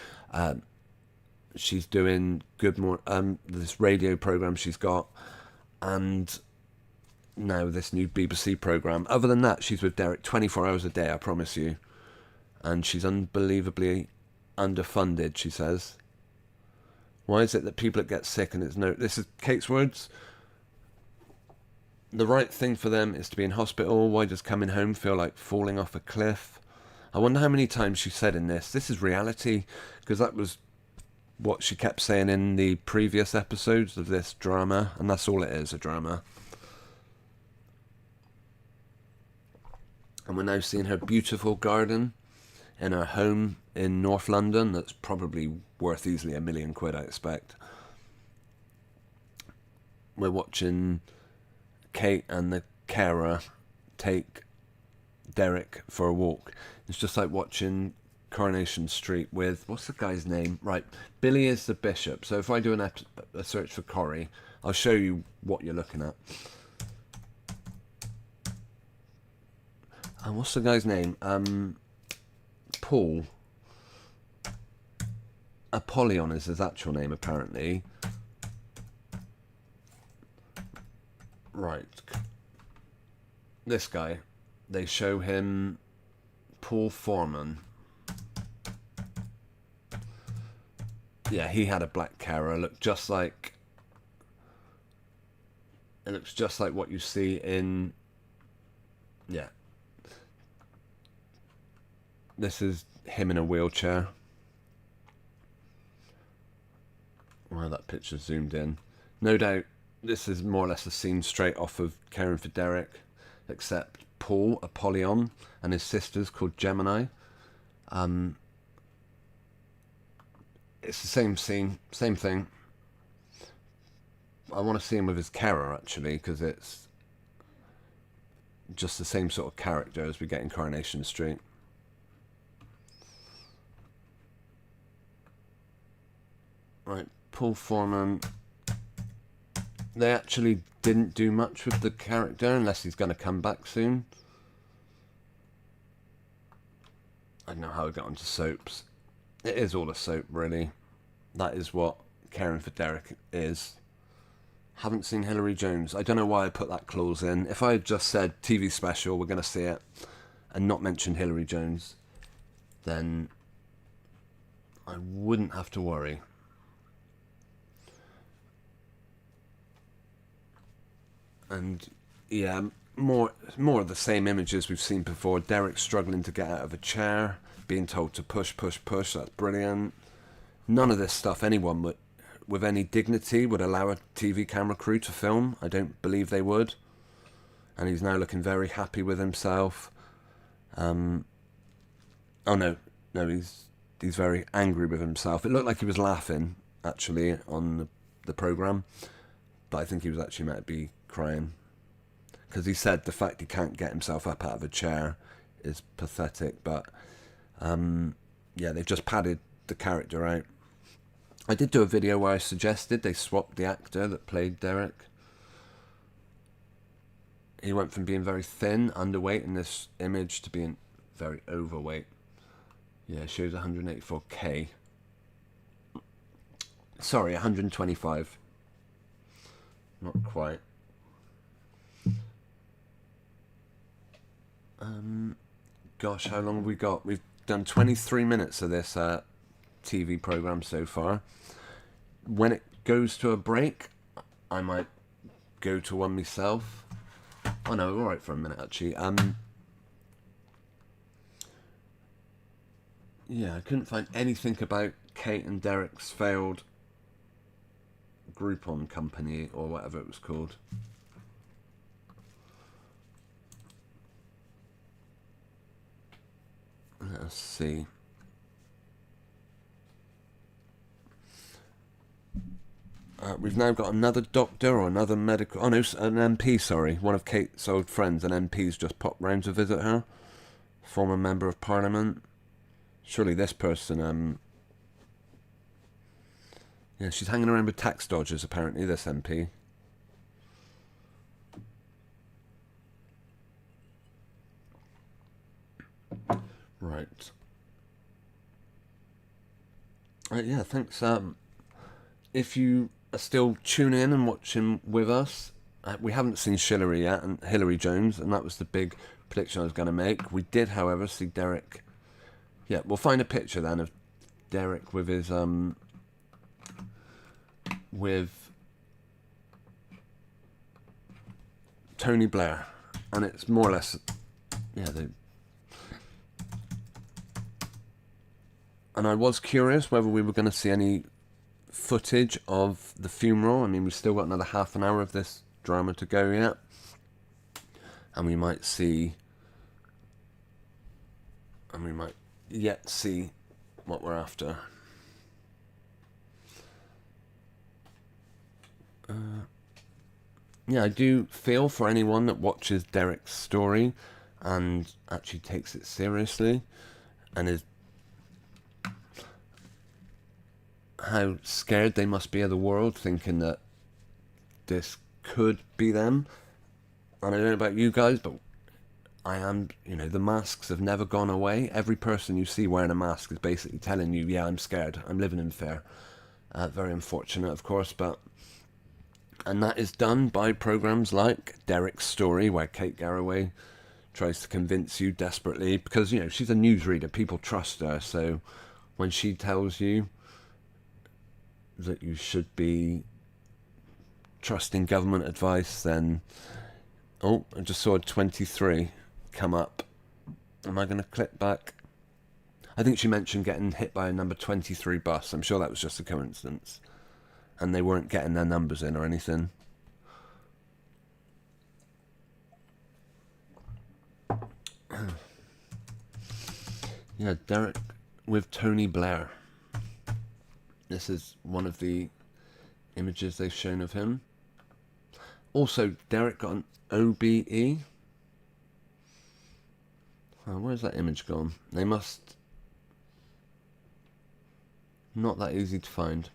[SPEAKER 1] She's doing this radio program she's got, and now this new BBC program. Other than that, she's with Derek 24 hours a day, I promise you. And she's unbelievably underfunded, she says. Why is it that people that get sick, and this is Kate's words, the right thing for them is to be in hospital. Why does coming home feel like falling off a cliff? I wonder how many times she said in this is reality, because that was what she kept saying in the previous episodes of this drama, and that's all it is, a drama. And we're now seeing her beautiful garden in her home in North London that's probably worth easily £1 million, I expect. We're watching Kate and the carer take Derek for a walk. It's just like watching Coronation Street with, what's the guy's name? Right, Billy is the bishop. So if I do a search for Corrie, I'll show you what you're looking at. And what's the guy's name? Paul. Apollyon is his actual name, apparently. Right. This guy. They show him Paul Foreman. Yeah, he had a black carer. It looks just like what you see in... Yeah. This is him in a wheelchair. Wow, that picture's zoomed in. No doubt this is more or less a scene straight off of Caring for Derek, except Paul, Apollyon, and his sister's called Gemini. It's the same scene, same thing. I want to see him with his carer, actually, because it's just the same sort of character as we get in Coronation Street. Right, Paul Foreman. They actually didn't do much with the character unless he's going to come back soon. I don't know how I got onto soaps. It is all a soap, really. That is what Caring for Derek is. Haven't seen Hilary Jones. I don't know why I put that clause in. If I had just said TV special, we're going to see it, and not mentioned Hilary Jones, then I wouldn't have to worry. And yeah, more of the same images we've seen before. Derek struggling to get out of a chair, being told to push. That's brilliant. None of this stuff anyone with any dignity would allow a TV camera crew to film. I don't believe they would. And he's now looking very happy with himself. Oh no, he's very angry with himself. It looked like he was laughing actually on the program, but I think he was actually meant to be crying, because he said the fact he can't get himself up out of a chair is pathetic. But yeah, they've just padded the character out. I did do a video where I suggested they swapped the actor that played Derek. He went from being very thin, underweight in this image to being very overweight. Yeah, it shows 184k. Sorry, 125. Not quite. Gosh, how long have we got? We've done 23 minutes of this TV program so far. When it goes to a break, I might go to one myself. Oh no, we're alright for a minute actually. Yeah, I couldn't find anything about Kate and Derek's failed Groupon company or whatever it was called. Let's see. We've now got another doctor or another medical... Oh no, an MP, sorry. One of Kate's old friends, an MP's just popped round to visit her. Former member of Parliament. Surely this person... Yeah, she's hanging around with tax dodgers, apparently, this MP. Right. Yeah, thanks. If you are still tuning in and watching with us, we haven't seen Shillary yet and Hillary Jones, and that was the big prediction I was going to make. We did, however, see Derek. Yeah, we'll find a picture then of Derek with his with Tony Blair, and it's more or less, yeah, and I was curious whether we were going to see any footage of the funeral. I mean, we've still got another half an hour of this drama to go yet, and we might yet see what we're after. Yeah, I do feel for anyone that watches Derek's story and actually takes it seriously, and is how scared they must be of the world, thinking that this could be them. And I don't know about you guys, but I am, the masks have never gone away. Every person you see wearing a mask is basically telling you, yeah, I'm scared, I'm living in fear. Very unfortunate, of course, and that is done by programs like Derek's Story, where Kate Garraway tries to convince you desperately, because, she's a newsreader, people trust her, so when she tells you that you should be trusting government advice, then... Oh, I just saw a 23 come up. Am I going to click back? I think she mentioned getting hit by a number 23 bus. I'm sure that was just a coincidence. And they weren't getting their numbers in or anything. Yeah, Derek with Tony Blair. This is one of the images they've shown of him. Also, Derek got an OBE. Oh, where's that image gone? They must... Not that easy to find.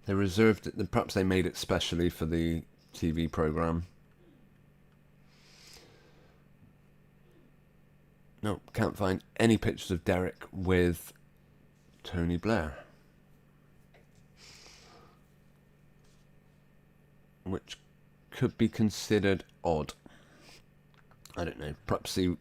[SPEAKER 1] They reserved it, perhaps they made it specially for the TV program. No, can't find any pictures of Derek with Tony Blair. Which could be considered odd. I don't know, perhaps he...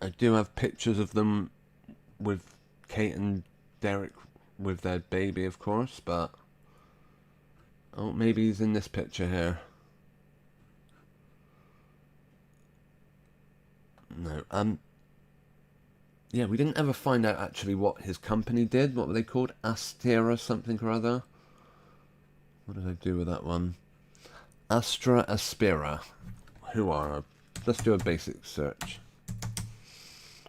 [SPEAKER 1] I do have pictures of them with Kate and Derek with their baby, of course, but... Oh, maybe he's in this picture here. No, yeah, we didn't ever find out actually what his company did. What were they called? Astera something or other? What did I do with that one? Astra Aspira. Who are... Let's do a basic search.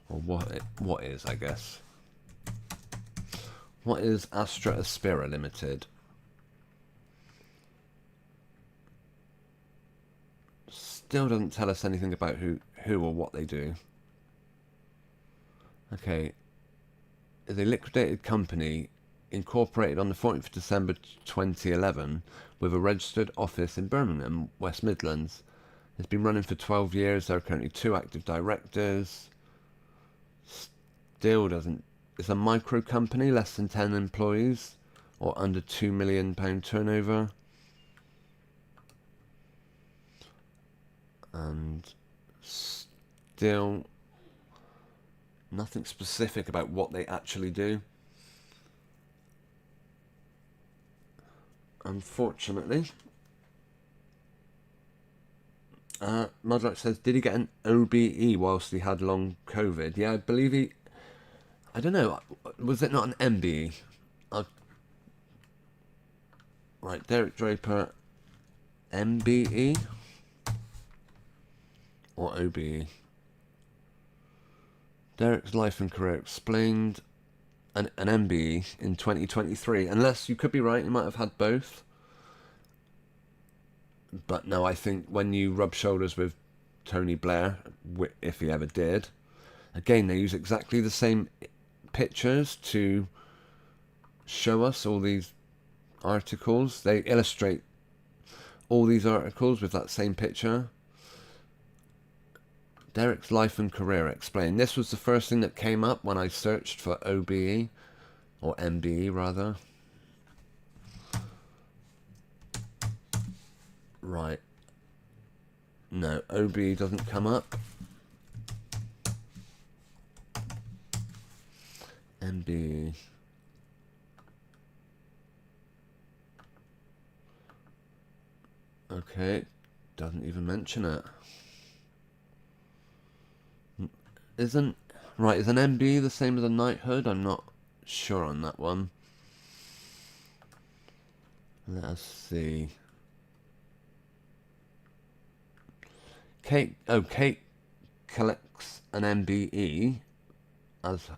[SPEAKER 1] Or what is, I guess. What is Astra Aspira Limited? Still doesn't tell us anything about who or what they do. Okay. Is a liquidated company incorporated on the 14th of December 2011 with a registered office in Birmingham, West Midlands. It's been running for 12 years. There are currently 2 active directors. Still doesn't... It's a micro company, less than 10 employees, or under £2 million turnover. And still nothing specific about what they actually do. Unfortunately. Mudrock says, did he get an OBE whilst he had long COVID? Yeah, I believe he... I don't know. Was it not an MBE? Right, Derek Draper, MBE? Or OBE? Derek's life and career explained, an MBE in 2023. Unless, you could be right, he might have had both. But no, I think when you rub shoulders with Tony Blair, if he ever did, again, they use exactly the same pictures to show us all these articles. They illustrate all these articles with that same picture. Derek's life and career explained. This was the first thing that came up when I searched for OBE, or MBE rather. Right. No, OBE doesn't come up. MBE. Okay, doesn't even mention it. Isn't... Right, is an MBE the same as a knighthood? I'm not sure on that one. Let us see. Kate collects an MBE as...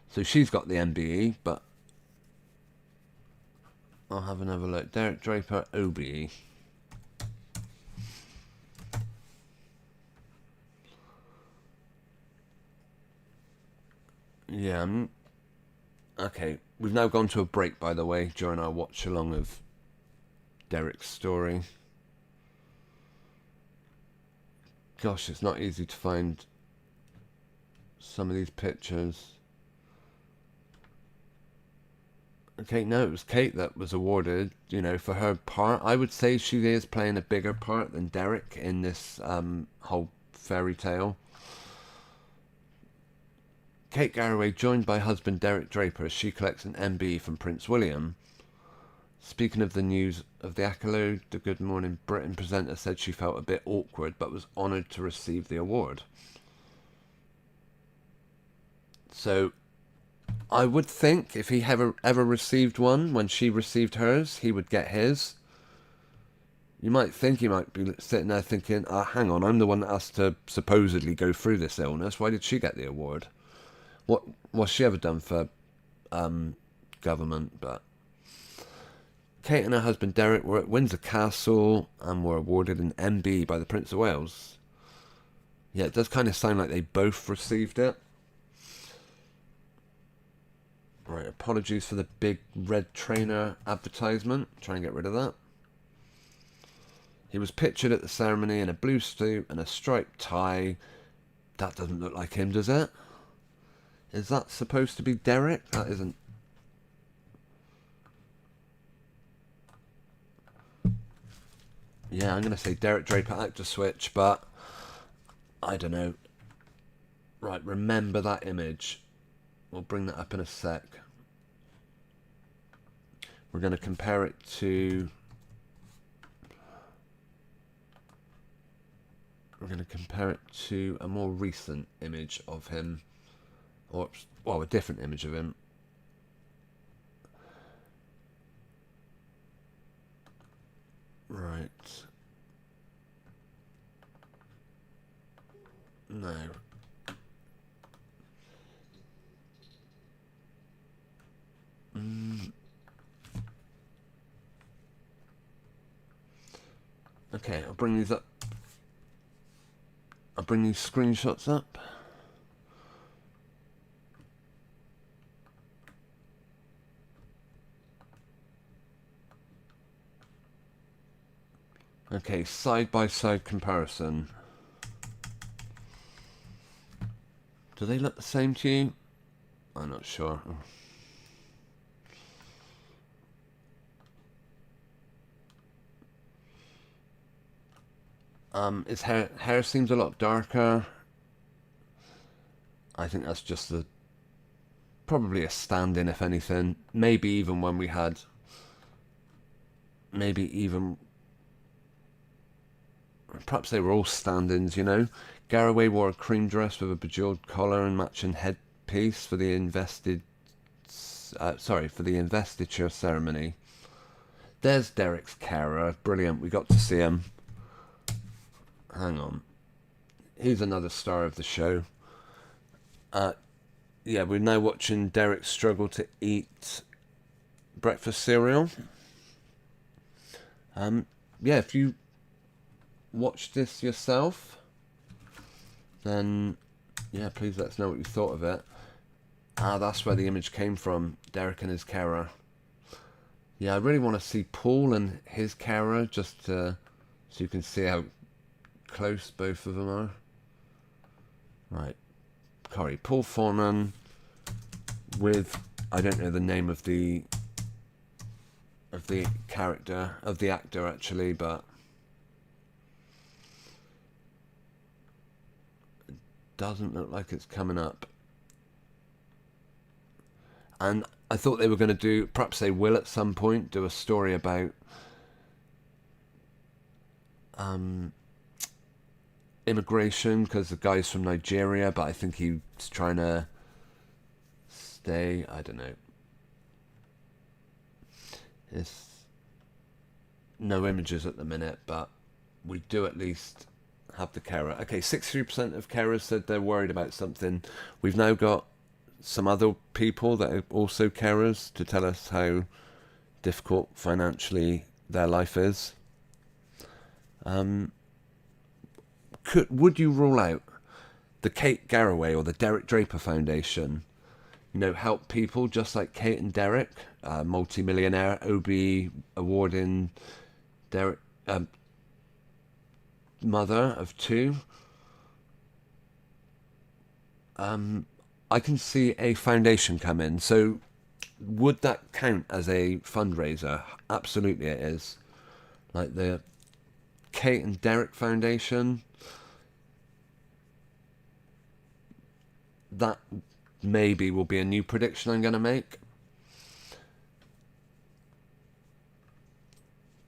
[SPEAKER 1] So she's got the MBE, but... I'll have another look. Derek Draper, OBE. Yeah, okay, we've now gone to a break, by the way, during our watch-along of Derek's story. Gosh, it's not easy to find some of these pictures. Okay, no, it was Kate that was awarded, you know, for her part. I would say she is playing a bigger part than Derek in this whole fairy tale. Kate Garraway joined by husband Derek Draper as she collects an MBE from Prince William. Speaking of the news of the accolade, the Good Morning Britain presenter said she felt a bit awkward but was honoured to receive the award. So, I would think if he ever received one, when she received hers, he would get his. You might think he might be sitting there thinking, hang on, I'm the one that has to supposedly go through this illness. Why did she get the award? What's she ever done for government? But Kate and her husband Derek were at Windsor Castle and were awarded an MB by the Prince of Wales. Yeah, it does kind of sound like they both received it. Right, apologies for the big red trainer advertisement. Try and get rid of that. He was pictured at the ceremony in a blue suit and a striped tie. That doesn't look like him, does it? Is that supposed to be Derek? That isn't. Yeah, I'm going to say Derek Draper actor switch, but I don't know. Right, remember that image. We'll bring that up in a sec. We're going to compare it to... We're going to compare it to a more recent image of him. Or, well, a different image of him. Right. No. Okay, I'll bring these up. I'll bring these screenshots up. Okay, side-by-side comparison. Do they look the same to you? I'm not sure. His hair seems a lot darker. I think that's just probably a stand-in, if anything. Maybe even when we had... Perhaps they were all stand-ins, you know. Garraway wore a cream dress with a bejeweled collar and matching headpiece for the investiture ceremony. There's Derek's carer. Brilliant. We got to see him. Hang on. He's another star of the show. Yeah, we're now watching Derek struggle to eat breakfast cereal. Yeah, if you watch this yourself, then yeah, please let us know what you thought of it. That's where the image came from, Derek and his carer. Yeah, I really want to see Paul and his carer, just so you can see how close both of them are. Right, Corey, Paul Foreman with, I don't know the name of the character, of the actor actually, but it doesn't look like it's coming up. And I thought they were going to do, perhaps they will at some point, do a story about immigration, because the guy's from Nigeria, but I think he's trying to stay, I don't know. It's no images at the minute, but we do at least have the carer. Okay, 63% of carers said they're worried about something. We've now got some other people that are also carers to tell us how difficult financially their life is. Would you rule out the Kate Garraway or the Derek Draper Foundation, you know, help people just like Kate and Derek, multi-millionaire, Obie awarding Derek, mother of two? I can see a foundation come in. So would that count as a fundraiser? Absolutely it is. Like the Kate and Derek Foundation, that maybe will be a new prediction I'm going to make.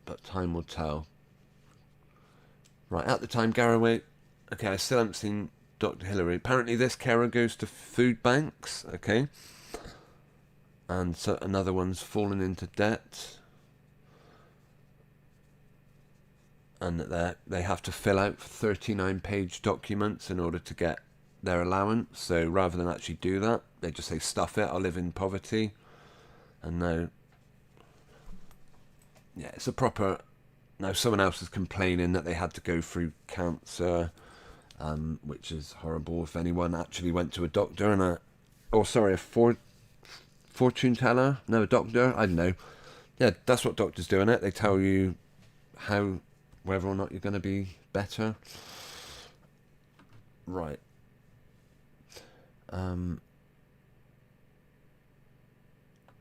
[SPEAKER 1] But time will tell. Right, at the time, Garraway... Okay, I still haven't seen Dr. Shillary. Apparently this carer goes to food banks, okay? And so another one's fallen into debt. And that they have to fill out 39-page documents in order to get their allowance. So rather than actually do that, they just say, stuff it, I'll live in poverty. And now... yeah, it's a proper... Now someone else is complaining that they had to go through cancer, which is horrible. If anyone actually went to a doctor and a fortune teller, no, a doctor, I don't know. Yeah, that's what doctors do, innit? They tell you whether or not you're going to be better. Right.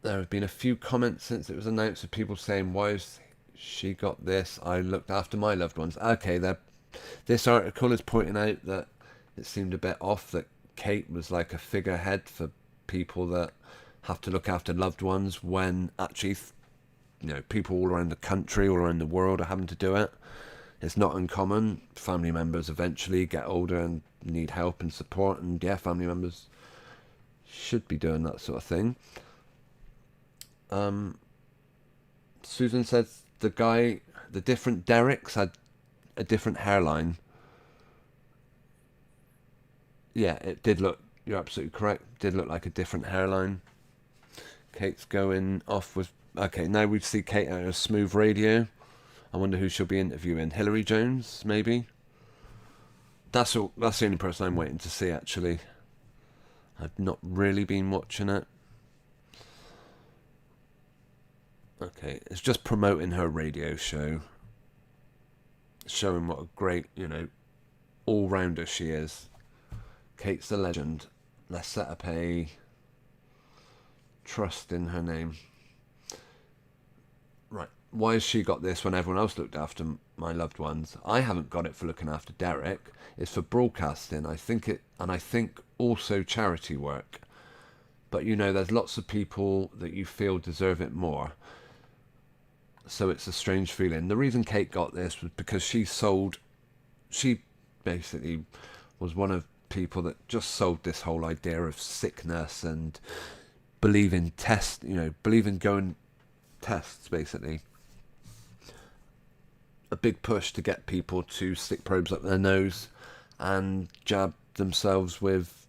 [SPEAKER 1] There have been a few comments since it was announced of people saying, why has she got this? I looked after my loved ones. Okay, this article is pointing out that it seemed a bit off that Kate was like a figurehead for people that have to look after loved ones, when actually, you know, people all around the country, all around the world are having to do it. It's not uncommon. Family members eventually get older and need help and support, and yeah, family members should be doing that sort of thing. Susan says the different Dereks had a different hairline. Yeah, it did look, you're absolutely correct, it did look like a different hairline. Kate's going off with, okay, now we see Kate at a Smooth Radio. I wonder who she'll be interviewing. Hillary Jones, maybe? That's the only person I'm waiting to see, actually. I've not really been watching it. Okay, it's just promoting her radio show. showing what a great, all-rounder she is. Kate's a legend. Let's set up a trust in her name. Right. Why has she got this when everyone else looked after my loved ones? I haven't got it for looking after Derek. It's for broadcasting. I think also charity work. But there's lots of people that you feel deserve it more. So it's a strange feeling. The reason Kate got this was because she basically was one of people that just sold this whole idea of sickness and believe in going tests, basically. A big push to get people to stick probes up their nose and jab themselves with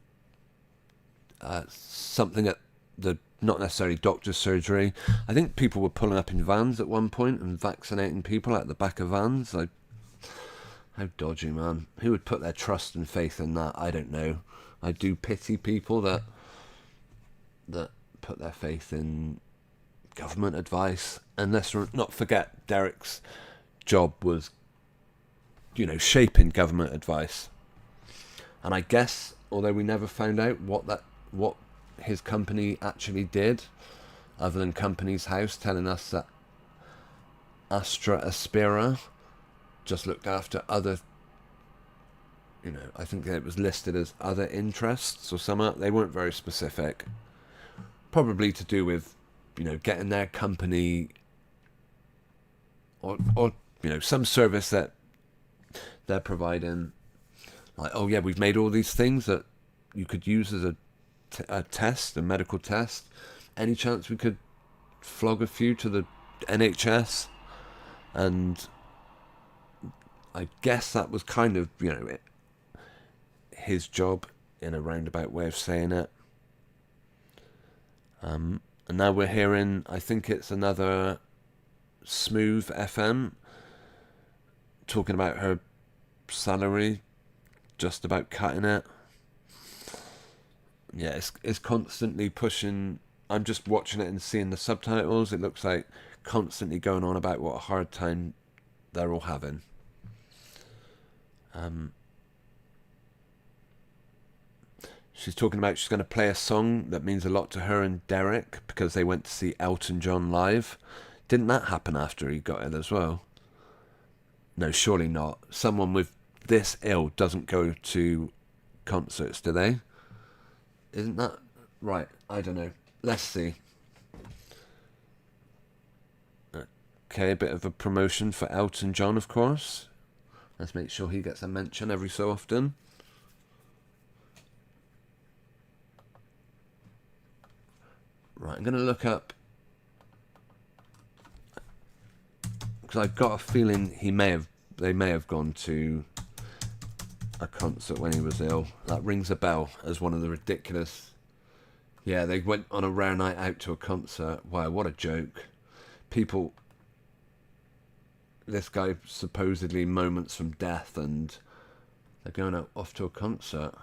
[SPEAKER 1] something at the, not necessarily doctor's surgery. I think people were pulling up in vans at one point and vaccinating people at the back of vans. How dodgy, man. Who would put their trust and faith in that? I don't know. I do pity people that put their faith in government advice. And let's not forget, Derek's job was, shaping government advice. And I guess, although we never found out what his company actually did, other than Company's House telling us that Astra Aspera just looked after other, I think it was listed as other interests or something. They weren't very specific. Probably to do with, getting their company or some service that they're providing. Like, oh yeah, we've made all these things that you could use as a test, a medical test. Any chance we could flog a few to the NHS? And I guess that was kind of, his job in a roundabout way of saying it. And now we're hearing, I think it's another Smooth FM talking about her salary, just about cutting it. Yeah, it's constantly pushing. I'm just watching it and seeing the subtitles. It looks like constantly going on about what a hard time they're all having. She's talking about she's going to play a song that means a lot to her and Derek because they went to see Elton John live. Didn't that happen after he got ill as well? No, surely not. Someone with this ill doesn't go to concerts, do they? Isn't that right? I don't know. Let's see. Okay, a bit of a promotion for Elton John, of course. Let's make sure he gets a mention every so often. Right, I'm going to look up, because I've got a feeling they may have gone to a concert when he was ill. That rings a bell as one of the ridiculous. Yeah, they went on a rare night out to a concert. Wow, what a joke. People, this guy supposedly moments from death and they're going off to a concert.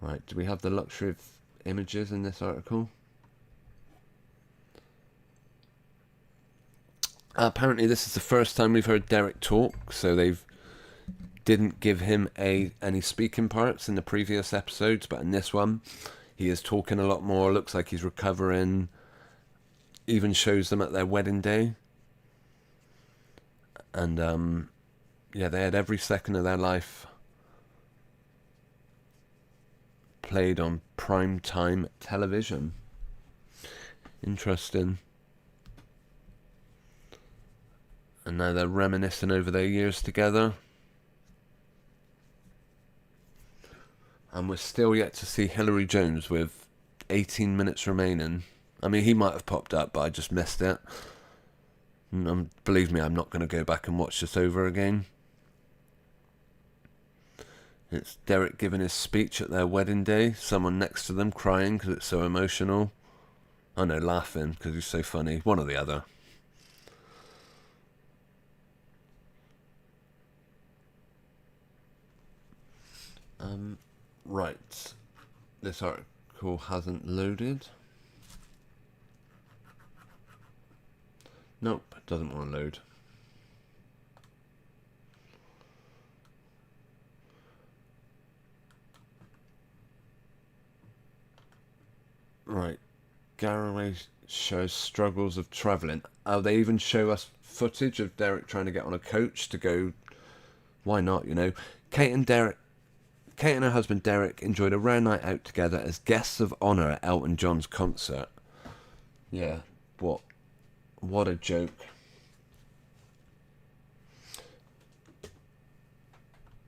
[SPEAKER 1] Right, do we have the luxury of images in this article? Apparently this is the first time we've heard Derek talk, so they've didn't give him any speaking parts in the previous episodes, but in this one he is talking a lot more. Looks like he's recovering. Even shows them at their wedding day. And yeah, they had every second of their life played on prime time television. Interesting. And now they're reminiscing over their years together. And we're still yet to see Shillary Jones with 18 minutes remaining. I mean, he might have popped up, but I just missed it. And believe me, I'm not going to go back and watch this over again. It's Derek giving his speech at their wedding day. Someone next to them crying because it's so emotional. Oh no, laughing because he's so funny. One or the other. Right. This article hasn't loaded. Nope, it doesn't want to load. Right. Garraway shows struggles of travelling. Oh, they even show us footage of Derek trying to get on a coach to go. Why not, you know? Kate and her husband Derek enjoyed a rare night out together as guests of honour at Elton John's concert. Yeah, what a joke.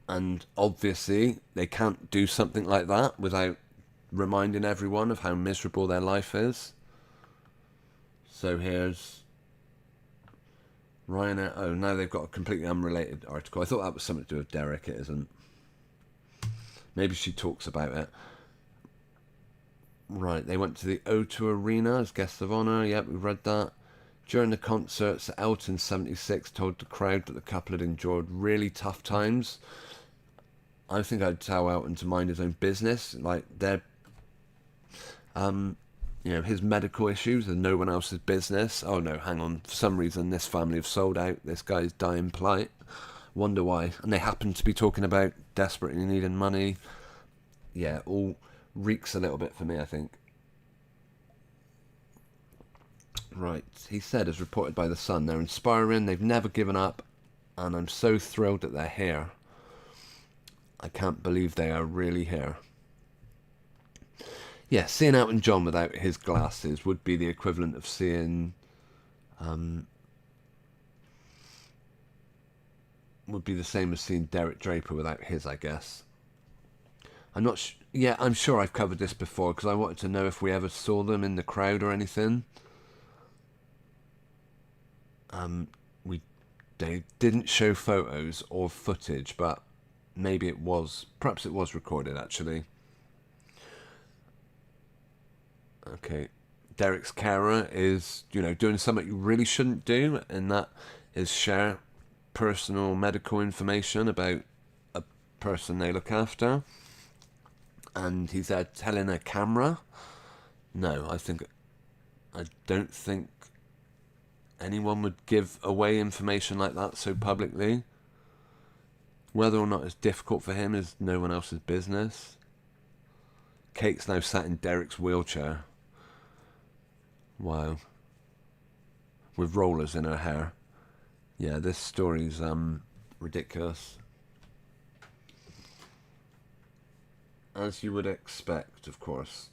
[SPEAKER 1] And obviously, they can't do something like that without reminding everyone of how miserable their life is. So here's Ryanair. Oh, now they've got a completely unrelated article. I thought that was something to do with Derek. It isn't. Maybe she talks about it. Right, they went to the O2 Arena as guests of honour. Yep, we read that. During the concerts, Elton 76 told the crowd that the couple had endured really tough times. I think I'd tell Elton to mind his own business. Like, they're, his medical issues are no one else's business. Oh no, hang on. For some reason, this family have sold out. This guy's dying plight. Wonder why. And they happen to be talking about desperately needing money. Yeah, all reeks a little bit for me, I think. Right, he said, as reported by The Sun, they're inspiring, they've never given up, and I'm so thrilled that they're here. I can't believe they are really here. Yeah, seeing Elton John without his glasses would be the equivalent of seeing... would be the same as seeing Derek Draper without his, I guess. I'm not yeah, I'm sure I've covered this before, because I wanted to know if we ever saw them in the crowd or anything. They didn't show photos or footage, but maybe perhaps it was recorded, actually. Okay, Derek's carer is, doing something you really shouldn't do, and that is share personal medical information about a person they look after. And he's there telling a camera. No, I don't think anyone would give away information like that so publicly. Whether or not it's difficult for him is no one else's business. Kate's now sat in Derek's wheelchair. Wow. With rollers in her hair. Yeah, this story's ridiculous. As you would expect, of course.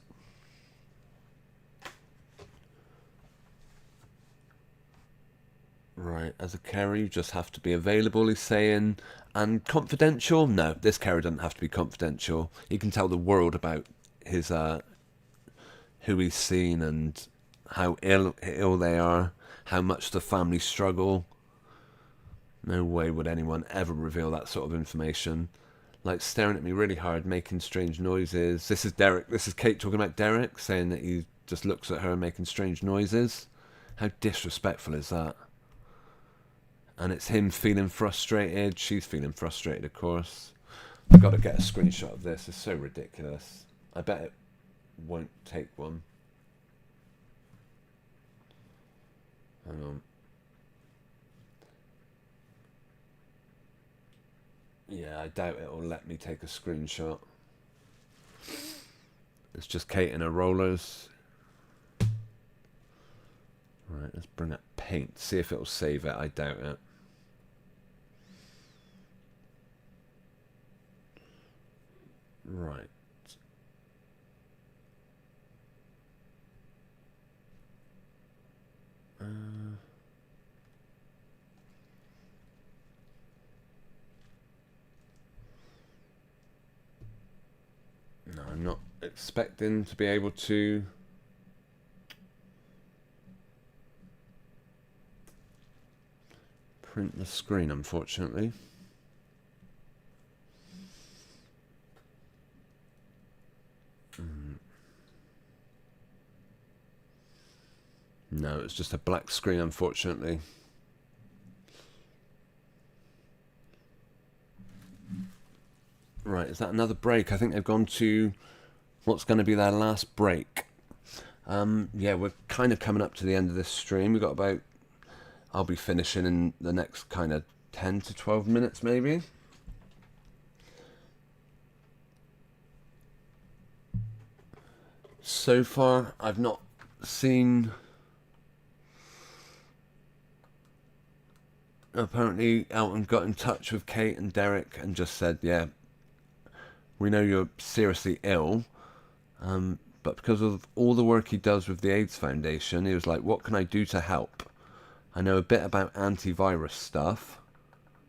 [SPEAKER 1] Right, as a carer, you just have to be available, he's saying. And confidential? No, this carer doesn't have to be confidential. He can tell the world about his who he's seen and how ill they are, how much the family struggle. No way would anyone ever reveal that sort of information. Like, staring at me really hard, making strange noises. This is Kate talking about Derek, saying that he just looks at her making strange noises. How disrespectful is that? And it's him feeling frustrated. She's feeling frustrated, of course. I've got to get a screenshot of this. It's so ridiculous. I bet it won't take one. Hang on. Yeah, I doubt it will let me take a screenshot. It's just Kate in her rollers. Right, let's bring up Paint. See if it'll save it. I doubt it. Right. No, I'm not expecting to be able to print the screen, unfortunately. No, it's just a black screen, unfortunately. Right, is that another break? I think they've gone to what's going to be their last break. Yeah, we're kind of coming up to the end of this stream. We've got about... I'll be finishing in the next kind of 10 to 12 minutes, maybe. So far, I've not seen... Apparently, Elton got in touch with Kate and Derek and just said, yeah, we know you're seriously ill, but because of all the work he does with the AIDS Foundation, he was like, what can I do to help? I know a bit about antivirus stuff.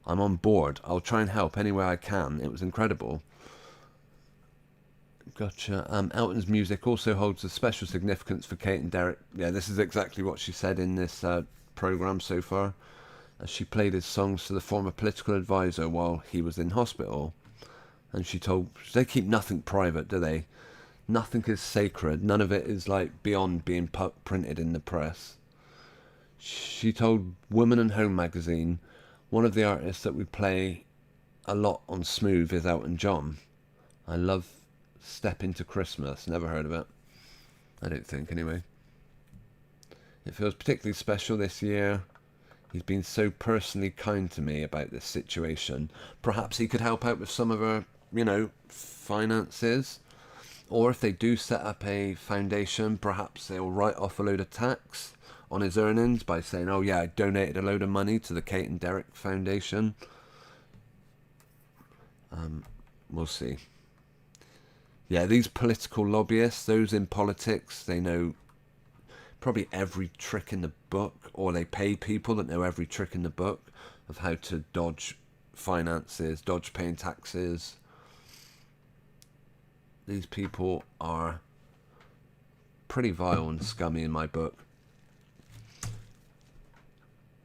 [SPEAKER 1] I'm on board. I'll try and help any way I can. It was incredible. Gotcha. Elton's music also holds a special significance for Kate and Derek. Yeah, this is exactly what she said in this program so far. As she played his songs to the former political advisor while he was in hospital. And she told, they keep nothing private, do they? Nothing is sacred. None of it is like beyond being printed in the press. She told Woman and Home magazine, one of the artists that we play a lot on Smooth is Elton John. I love Step Into Christmas. Never heard of it. I don't think, anyway. It feels particularly special this year. He's been so personally kind to me about this situation. Perhaps he could help out with some of her, you know, finances. Or if they do set up a foundation, perhaps they'll write off a load of tax on his earnings by saying, oh yeah, I donated a load of money to the Kate and Derek Foundation. We'll see. Yeah, these political lobbyists, those in politics, they know probably every trick in the book, or they pay people that know every trick in the book of how to dodge finances, dodge paying taxes. These people are pretty vile and scummy in my book.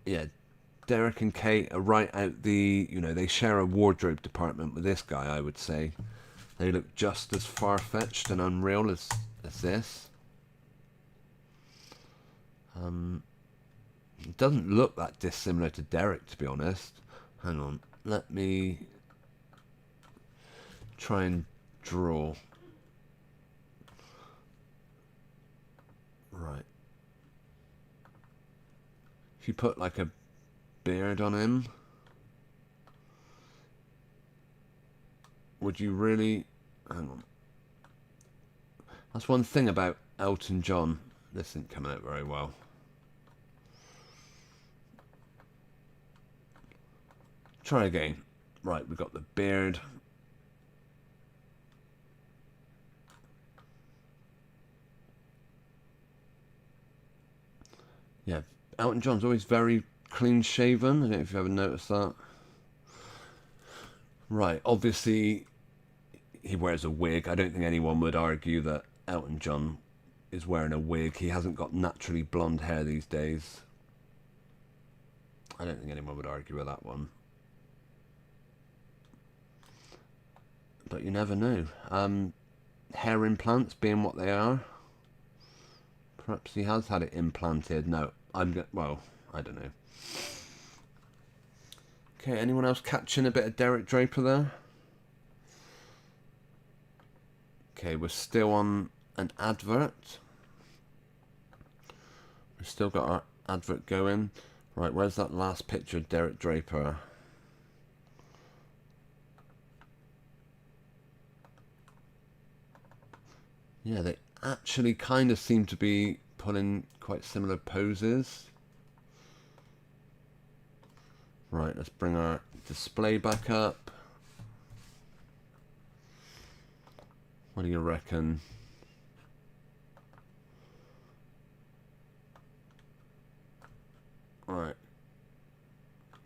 [SPEAKER 1] Yeah, Derek and Kate are right out the, you know, they share a wardrobe department with this guy, I would say. They look just as far-fetched and unreal as this. It doesn't look that dissimilar to Derek, to be honest. Hang on, let me try and draw. Right. If you put like a beard on him, would you really... Hang on. That's one thing about Elton John. This isn't coming out very well. Try again. Right, we've got the beard. Yeah, Elton John's always very clean shaven. I don't know if you've ever noticed that. Right, obviously he wears a wig. I don't think anyone would argue that Elton John is wearing a wig. He hasn't got naturally blonde hair these days. I don't think anyone would argue with that one. But you never know. Hair implants being what they are. Perhaps he has had it implanted. No, well, I don't know. Okay, anyone else catching a bit of Derek Draper there? Okay, we're still on an advert. We've still got our advert going. Right, where's that last picture of Derek Draper? Yeah, they actually kind of seem to be pulling quite similar poses. Right, let's bring our display back up. What do you reckon? Right.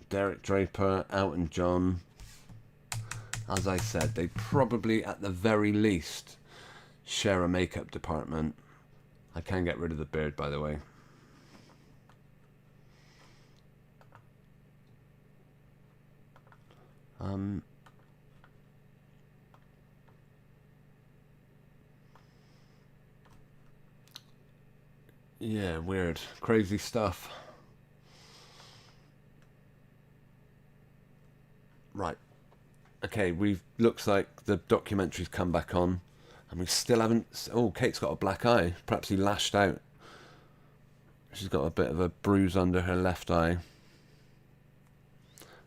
[SPEAKER 1] Derek Draper, Elton John. As I said, they probably, at the very least, share a makeup department. I can get rid of the beard, by the way. Yeah, weird. Crazy stuff. Right. Okay, looks like the documentary's come back on. And we still haven't... Oh, Kate's got a black eye. Perhaps he lashed out. She's got a bit of a bruise under her left eye.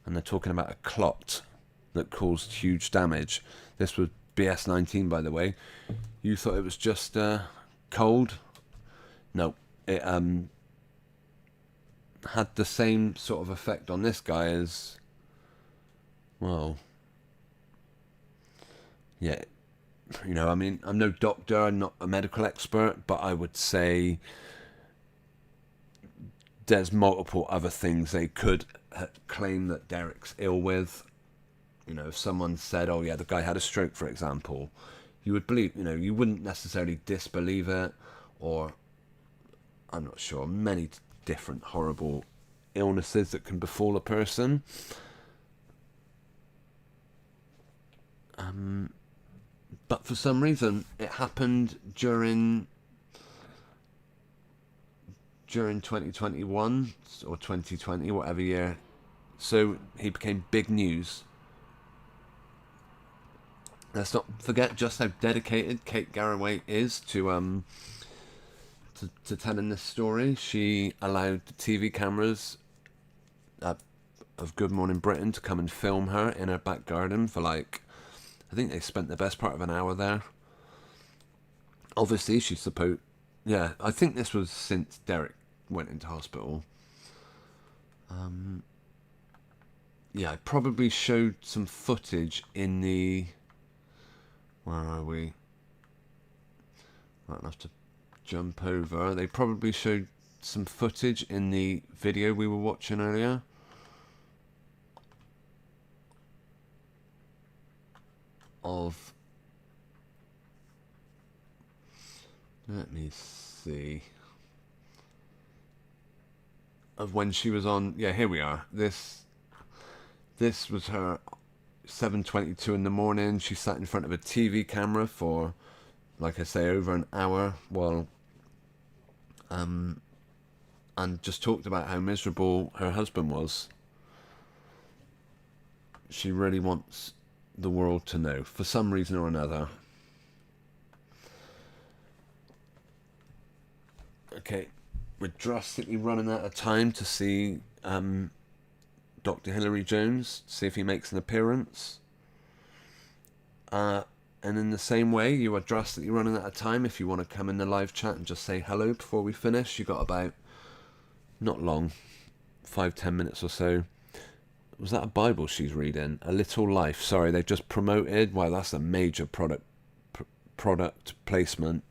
[SPEAKER 1] And they're talking about a clot that caused huge damage. This was BS19, by the way. You thought it was just cold. No, it had the same sort of effect on this guy as, well, yeah, you know, I mean, I'm no doctor, I'm not a medical expert, but I would say there's multiple other things they could claim that Derek's ill with. You know, if someone said, oh yeah, the guy had a stroke, for example, you would believe, you know, you wouldn't necessarily disbelieve it, or, I'm not sure, many different horrible illnesses that can befall a person. But for some reason, it happened during 2021 or 2020, whatever year. So he became big news. Let's not forget just how dedicated Kate Garraway is to telling this story. She allowed the TV cameras of Good Morning Britain to come and film her in her back garden for, like, I think they spent the best part of an hour there. Obviously, she's supposed... Yeah, I think this was since Derek went into hospital. Yeah, I probably showed some footage in the... Where are we? Right, I'll have to jump over. They probably showed some footage in the video we were watching earlier. Of... Let me see. Of when she was on... Yeah, here we are. This was her 7:22 in the morning. She sat in front of a TV camera for, like I say, over an hour while... and just talked about how miserable her husband was. She really wants the world to know, for some reason or another. Okay, we're drastically running out of time to see Dr. Hillary Jones, see if he makes an appearance. And in the same way, you are drastically running out of time if you want to come in the live chat and just say hello before we finish. You got about, not long, 5-10 minutes or so. Was that a Bible she's reading? A Little Life. Sorry, they've just promoted. Wow, that's a major product placement.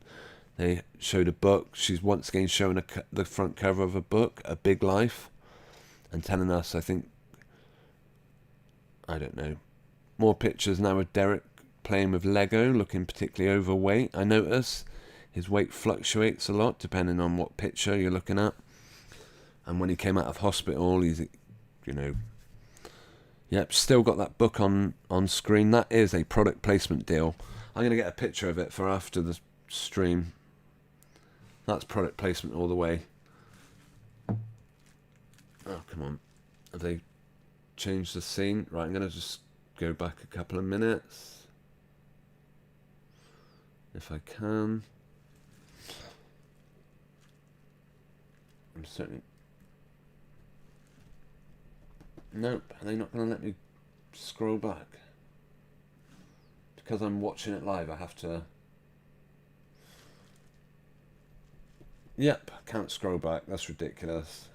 [SPEAKER 1] They showed a book. She's once again showing the front cover of a book, A Big Life, and telling us, I think, I don't know, more pictures now of Derek playing with Lego, looking particularly overweight. I notice his weight fluctuates a lot depending on what picture you're looking at. And when he came out of hospital, he's, you know, yep, still got that book on screen. That is a product placement deal. I'm going to get a picture of it for after the stream. That's product placement all the way. Oh, come on. Have they changed the scene? Right, I'm going to just go back a couple of minutes. If I can. I'm certainly... Nope, are they not going to let me scroll back? Because I'm watching it live, I have to... Yep, can't scroll back, that's ridiculous.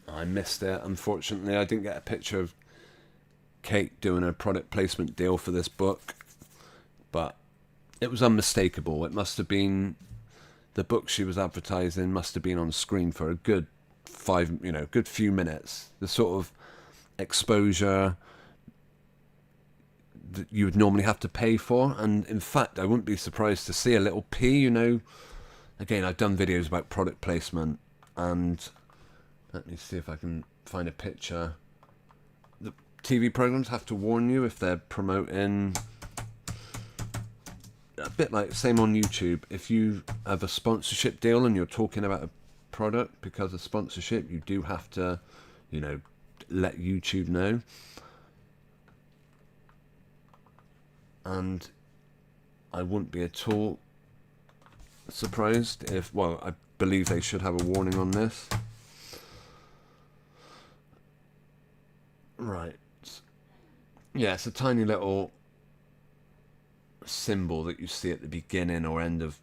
[SPEAKER 1] I missed it, unfortunately. I didn't get a picture of Kate doing a product placement deal for this book, but it was unmistakable. It must have been... The book she was advertising must have been on screen for a good good few minutes. The sort of exposure that you would normally have to pay for. And in fact, I wouldn't be surprised to see a little P, you know. Again, I've done videos about product placement, and let me see if I can find a picture. The TV programs have to warn you if they're promoting, a bit like same on YouTube. If you have a sponsorship deal and you're talking about a product because of sponsorship, you do have to, you know, let YouTube know. And I wouldn't be at all surprised if, well, I believe they should have a warning on this. Right. Yeah, it's a tiny little symbol that you see at the beginning or end of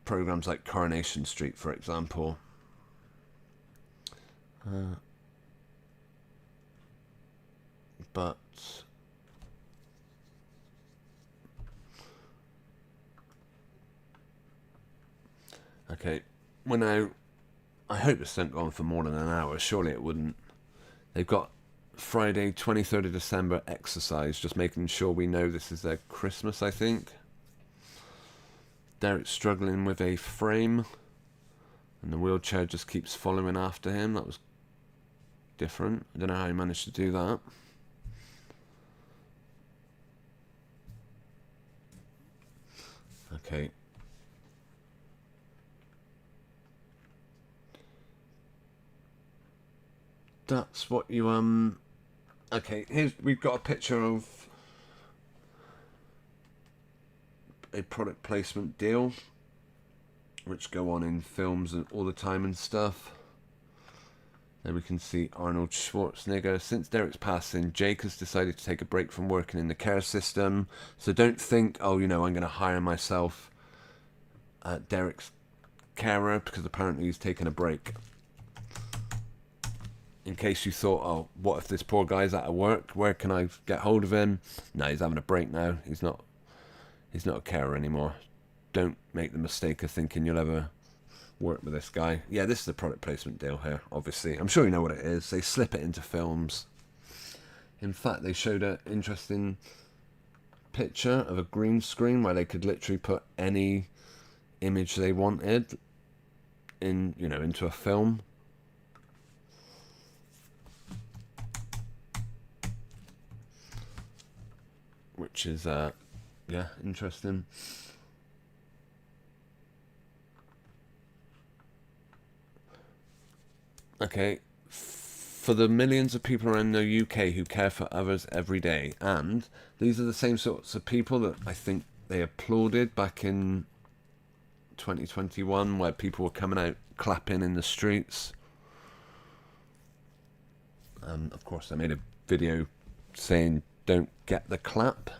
[SPEAKER 1] programs like Coronation Street, for example. But okay, well now, I hope it's not gone for more than an hour. Surely it wouldn't. They've got Friday, 23rd of December exercise, just making sure we know this is their Christmas, I think. Derek's struggling with a frame, and the wheelchair just keeps following after him. That was different. I don't know how he managed to do that. Okay. That's what you, okay, we've got a picture of a product placement deal, which go on in films and all the time and stuff. Then we can see Arnold Schwarzenegger. Since Derek's passing, Jake has decided to take a break from working in the care system. So don't think, oh, I'm going to hire myself Derek's carer, because apparently he's taking a break. In case you thought, oh, what if this poor guy's out of work? Where can I get hold of him? No, he's having a break now. He's not a carer anymore. Don't make the mistake of thinking you'll ever work with this guy. Yeah, this is the product placement deal here, obviously. I'm sure you know what it is. They slip it into films. In fact, they showed an interesting picture of a green screen where they could literally put any image they wanted in, into a film. Which is, yeah, interesting. Okay, for the millions of people around the UK who care for others every day, and these are the same sorts of people that I think they applauded back in 2021, where people were coming out clapping in the streets. Of course, I made a video saying don't get the clap.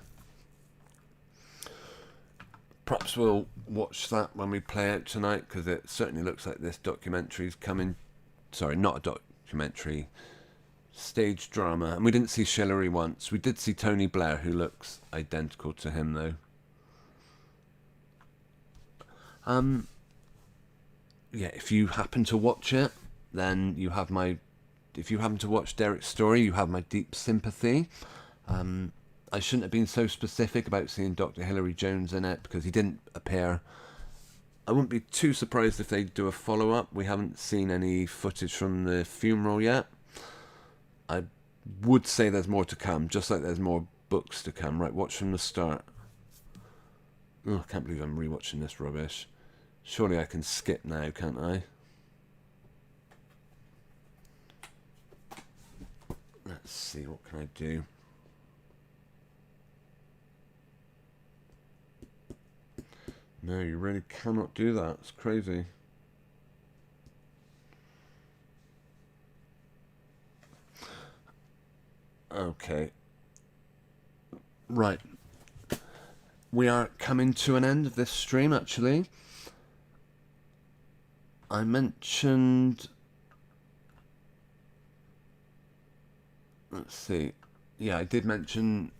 [SPEAKER 1] Perhaps we'll watch that when we play out tonight, because it certainly looks like this documentary's coming. Sorry, not a documentary, stage drama. And we didn't see Shillary once. We did see Tony Blair, who looks identical to him, though. Yeah, if you happen to watch it, then you have my... If you happen to watch Derek's story, you have my deep sympathy. I shouldn't have been so specific about seeing Dr. Hilary Jones in it, because he didn't appear. I wouldn't be too surprised if they do a follow-up. We haven't seen any footage from the funeral yet. I would say there's more to come, just like there's more books to come. Right, watch from the start. Oh, I can't believe I'm rewatching this rubbish. Surely I can skip now, can't I? Let's see, what can I do? No, you really cannot do that. It's crazy. Okay. Right. We are coming to an end of this stream, actually. I mentioned... Let's see. Yeah, I did mention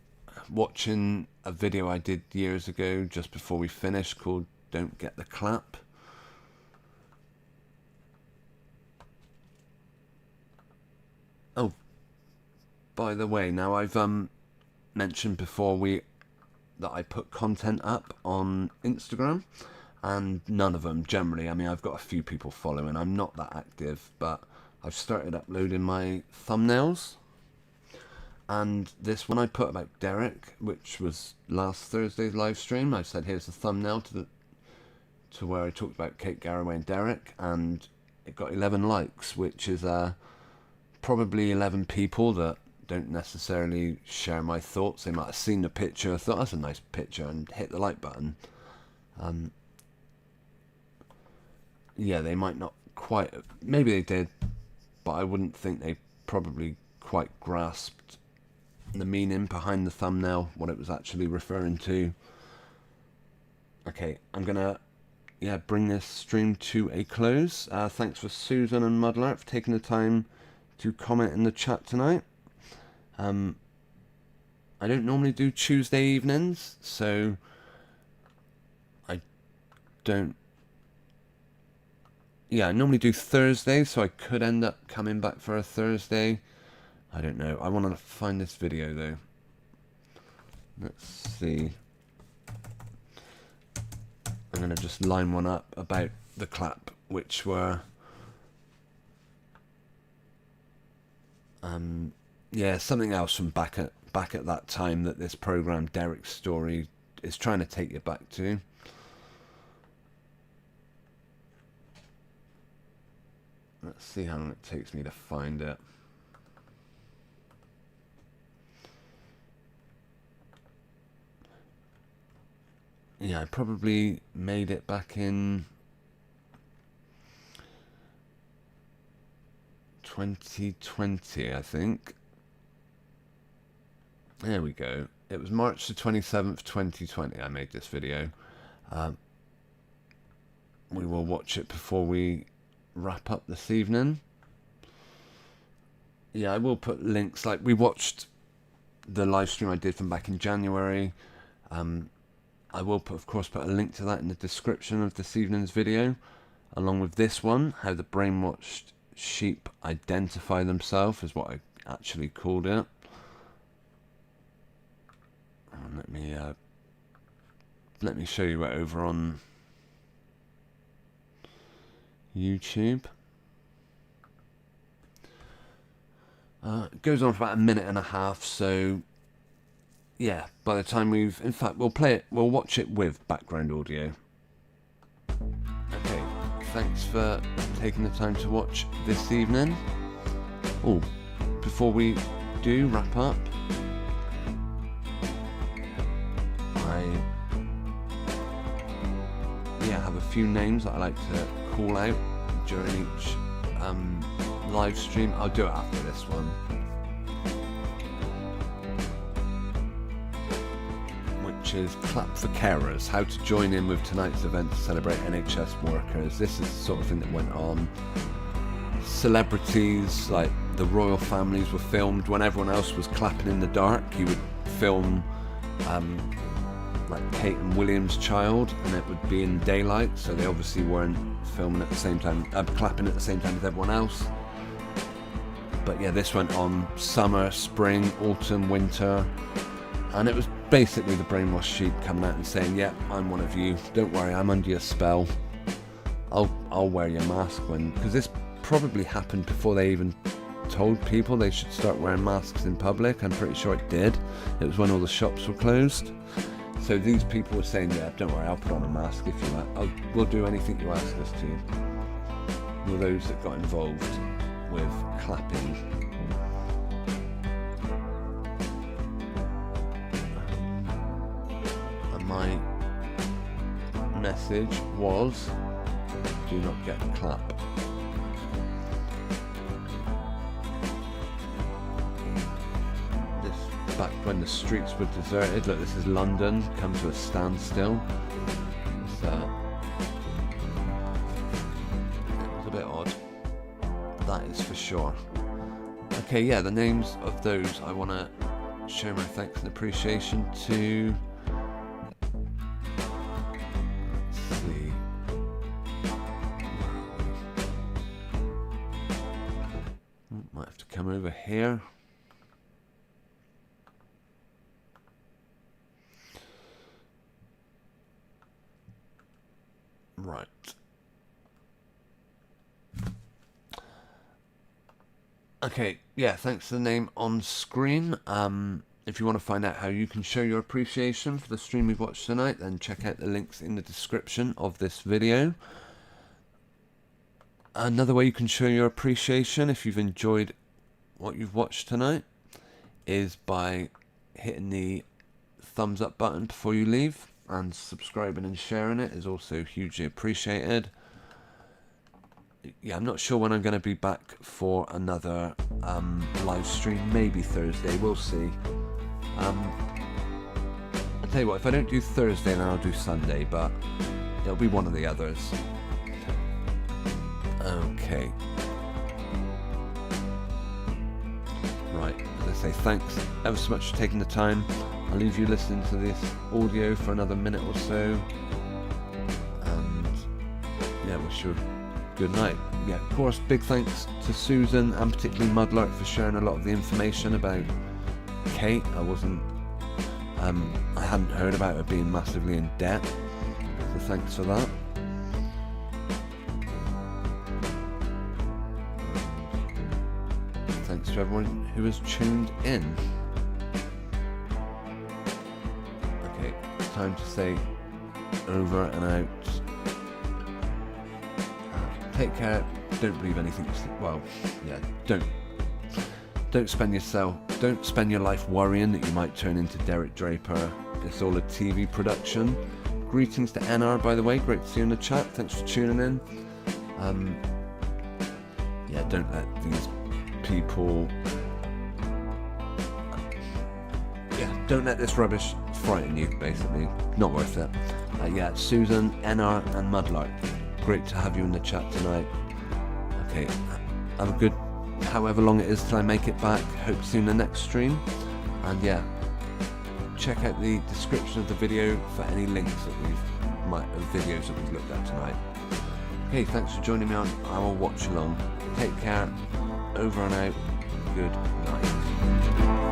[SPEAKER 1] watching a video I did years ago just before we finished called Don't Get the Clap. Oh, by the way, now I've mentioned before that I put content up on Instagram, and none of them generally. I mean, I've got a few people following. I'm not that active, but I've started uploading my thumbnails. And this one I put about Derek, which was last Thursday's live stream. I said, here's the thumbnail to where I talked about Kate Garraway and Derek, and it got 11 likes, which is probably 11 people that don't necessarily share my thoughts. They might have seen the picture, thought that's a nice picture, and hit the like button. Yeah, they might not quite, maybe they did, but I wouldn't think they probably quite grasped the meaning behind the thumbnail, what it was actually referring to. Okay, I'm gonna bring this stream to a close. Thanks for Susan and Mudler for taking the time to comment in the chat tonight. I don't normally do Tuesday evenings, so I normally do Thursday, so I could end up coming back for a Thursday. I don't know. I want to find this video though. Let's see. I'm going to just line one up about the clap, which were something else from back at that time that this program Derek's Story is trying to take you back to. Let's see how long it takes me to find it. Yeah, I probably made it back in 2020, I think. There we go. It was March the 27th, 2020 I made this video. We will watch it before we wrap up this evening. Yeah, I will put links. Like, we watched the live stream I did from back in January. I will, of course, put a link to that in the description of this evening's video, along with this one, how the brainwashed sheep identify themselves, is what I actually called it. And let me show you it over on YouTube. It goes on for about a minute and a half, so yeah, by the time in fact, we'll watch it with background audio. Okay, thanks for taking the time to watch this evening. Oh, before we do wrap up, I have a few names that I like to call out during each live stream. I'll do it after this one. Which is Clap for Carers, how to join in with tonight's event to celebrate NHS workers. This is the sort of thing that went on. Celebrities, like the royal families, were filmed when everyone else was clapping in the dark. You would film like Kate and William's child, and it would be in daylight, so they obviously weren't filming at the same time, clapping at the same time as everyone else. But yeah, this went on summer, spring, autumn, winter, and it was basically the brainwashed sheep coming out and saying, yeah, I'm one of you, don't worry, I'm under your spell, I'll wear your mask because this probably happened before they even told people they should start wearing masks in public. I'm pretty sure it did. It was when all the shops were closed. So these people were saying, yeah, don't worry, I'll put on a mask if you like. We'll do anything you ask us to. Were those that got involved with clapping. And my message was, do not get the clap. Back when the streets were deserted. Look, this is London, come to a standstill. It was a bit odd, that is for sure. Okay, yeah, the names of those I want to show my thanks and appreciation to. Let's see. Might have to come over here. Right. Okay, yeah, thanks to the name on screen. If you want to find out how you can show your appreciation for the stream we've watched tonight, then check out the links in the description of this video. Another way you can show your appreciation if you've enjoyed what you've watched tonight is by hitting the thumbs up button before you leave, and subscribing and sharing it is also hugely appreciated. Yeah, I'm not sure when I'm going to be back for another live stream. Maybe Thursday, we'll see. I'll tell you what, if I don't do Thursday, then I'll do Sunday, but it'll be one of the others. Okay. Right, as I say, thanks ever so much for taking the time. I'll leave you listening to this audio for another minute or so. And yeah, wish you a good night. Yeah, of course, big thanks to Susan and particularly Mudlark for sharing a lot of the information about Kate. I hadn't heard about her being massively in debt, so thanks for that. Thanks to everyone who has tuned in. Okay, time to say over and out. Take care. Don't believe anything. Well, yeah, don't spend your life worrying that you might turn into Derek Draper. It's all a TV production. Greetings to NR, by the way. Great to see you in the chat. Thanks for tuning in. Yeah, don't let these people. Yeah, don't let this rubbish frighten you. Basically, not worth it. Yeah, Susan, NR, and Mudlark. Great to have you in the chat tonight. Okay, have a good however long it is till I make it back. Hope to see you in the next stream. And yeah, check out the description of the video for any links that videos that we've looked at tonight. Okay, thanks for joining me on our watch along. Take care. Over and out. Good night.